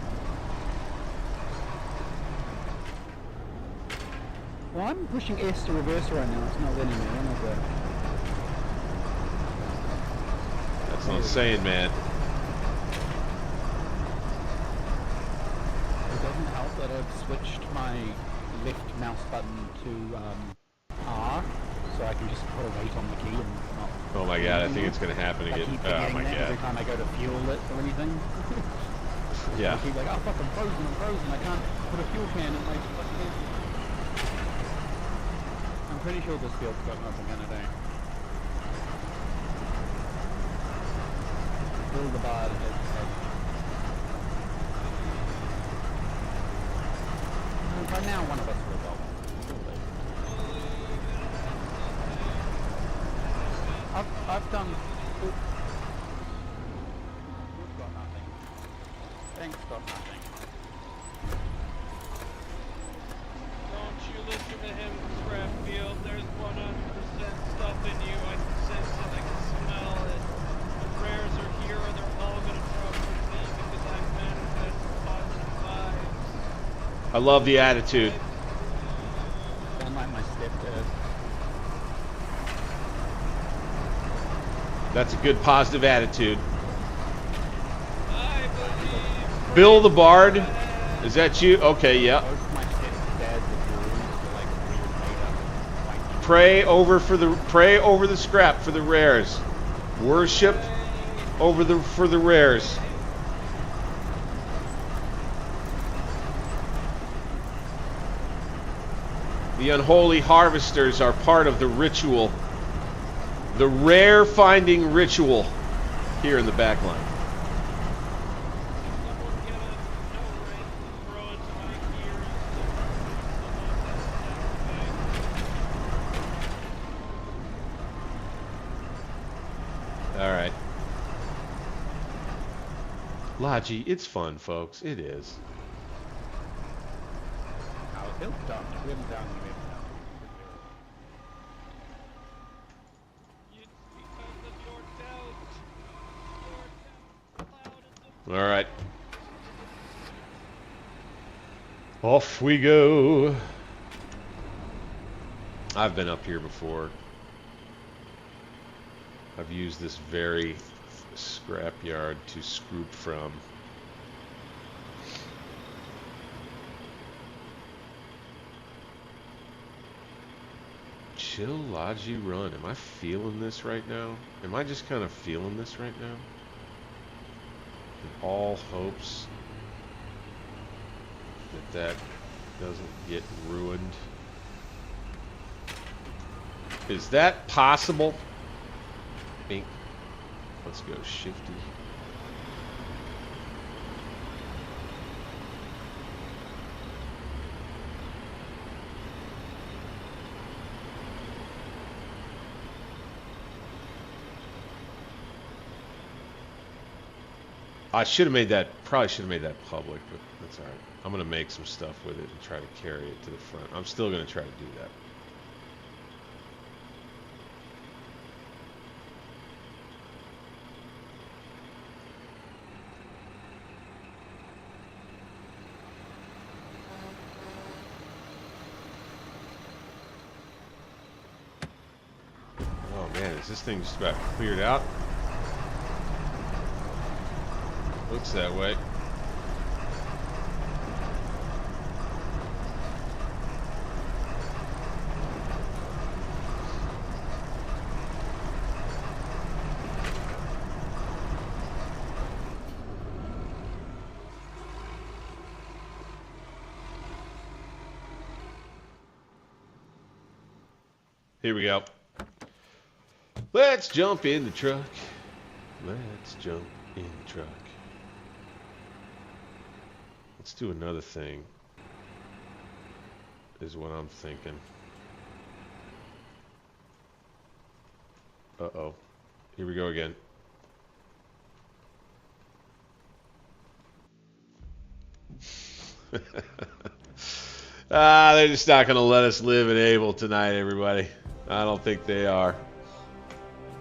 Well, I'm pushing S to reverse right now. It's not letting me. I don't know if That's what I'm saying, man. It doesn't help that I've switched my left mouse button to R, so I can just put a weight on the key and not... Oh my god, I think it's going to happen again. Oh my god. Every time I go to fuel it or anything. Yeah. I keep like, oh fuck, I'm frozen. I can't put a fuel can in my fucking head. I'm pretty sure this field's got nothing in it, eh? Build the bar. By now, one of us will go. I've done. Good got nothing. Thanks, got nothing. Don't you listen to him, Scrapfield. There's 100% stuff in you. I can sense it. I can smell it. The rares are here, and they're all gonna drop with me because I manifest positive vibes. I love the attitude. Sound like my stepdad. That's a good positive attitude. I believe. Bill the Bard, is that you? Okay, yeah. Both my stepdads are gurus, but like weird made up white. Pray over the scrap for the rares. Worship for the rares. The unholy harvesters are part of the ritual. The rare finding ritual here in the back line. Someone get a no ring and throw it to my ears. All right. Logi, it's fun, folks. It is. Our hill done. We haven't done anything. It's because of your doubt. Your doubt clouded the All right. Off we go. I've been up here before. I've used this very scrapyard to scoop from. Chill, Logi, run. Am I feeling this right now? Am I just kind of feeling this right now? In all hopes that doesn't get ruined. Is that possible? Bink. Let's go shifty. I should have made that, probably should have made that public, but that's alright. I'm going to make some stuff with it and try to carry it to the front. I'm still going to try to do that. Oh man, is this thing just about cleared out? Looks that way. Here we go. Let's jump in the truck. Let's jump in the truck. Let's do another thing, is what I'm thinking. Uh-oh. Here we go again. They're just not going to let us live in Able tonight, everybody. I don't think they are.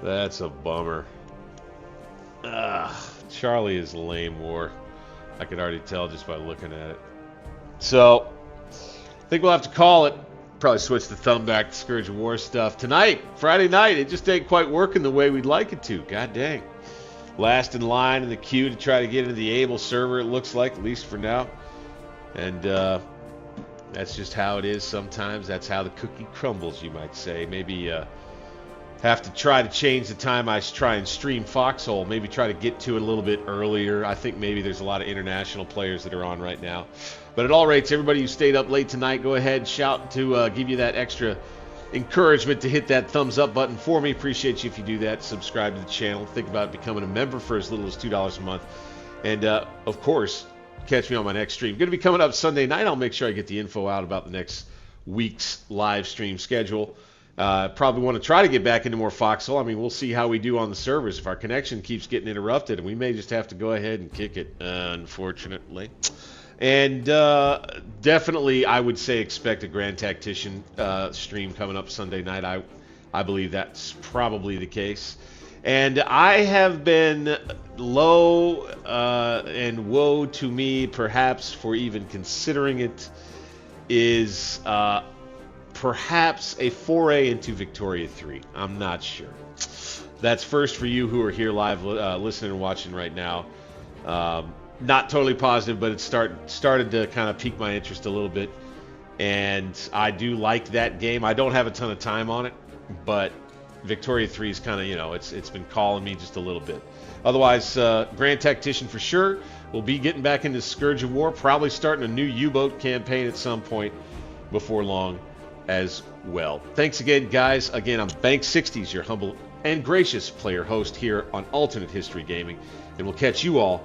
That's a bummer. Charlie is lame war. I could already tell just by looking at it. So, I think we'll have to call it. Probably switch the thumb back to Scourge of War stuff. Tonight, Friday night, it just ain't quite working the way we'd like it to. God dang. Last in line in the queue to try to get into the Able server, it looks like, at least for now. And that's just how it is sometimes. That's how the cookie crumbles, you might say. Maybe have to try to change the time I try and stream Foxhole. Maybe try to get to it a little bit earlier. I think maybe there's a lot of international players that are on right now. But at all rates, everybody who stayed up late tonight, go ahead and shout to give you that extra encouragement to hit that thumbs up button for me. Appreciate you if you do that. Subscribe to the channel. Think about becoming a member for as little as $2 a month. And, of course, catch me on my next stream. Going to be coming up Sunday night. I'll make sure I get the info out about the next week's live stream schedule. Probably want to try to get back into more Foxhole. I mean, we'll see how we do on the servers. If our connection keeps getting interrupted, we may just have to go ahead and kick it, unfortunately. And definitely, I would say expect a Grand Tactician stream coming up Sunday night. I believe that's probably the case. And I have been low and woe to me, perhaps, for even considering it, is perhaps a foray into Victoria 3. I'm not sure. That's first for you who are here live listening and watching right now. Not totally positive, but it started to kind of pique my interest a little bit. And I do like that game. I don't have a ton of time on it, but Victoria 3 is kind of, you know, it's been calling me just a little bit. Otherwise, Grand Tactician for sure. We'll be getting back into Scourge of War, probably starting a new U-boat campaign at some point before long as well. Thanks again, guys. Again, I'm Bank60s, your humble and gracious player host here on Alternate History Gaming, and we'll catch you all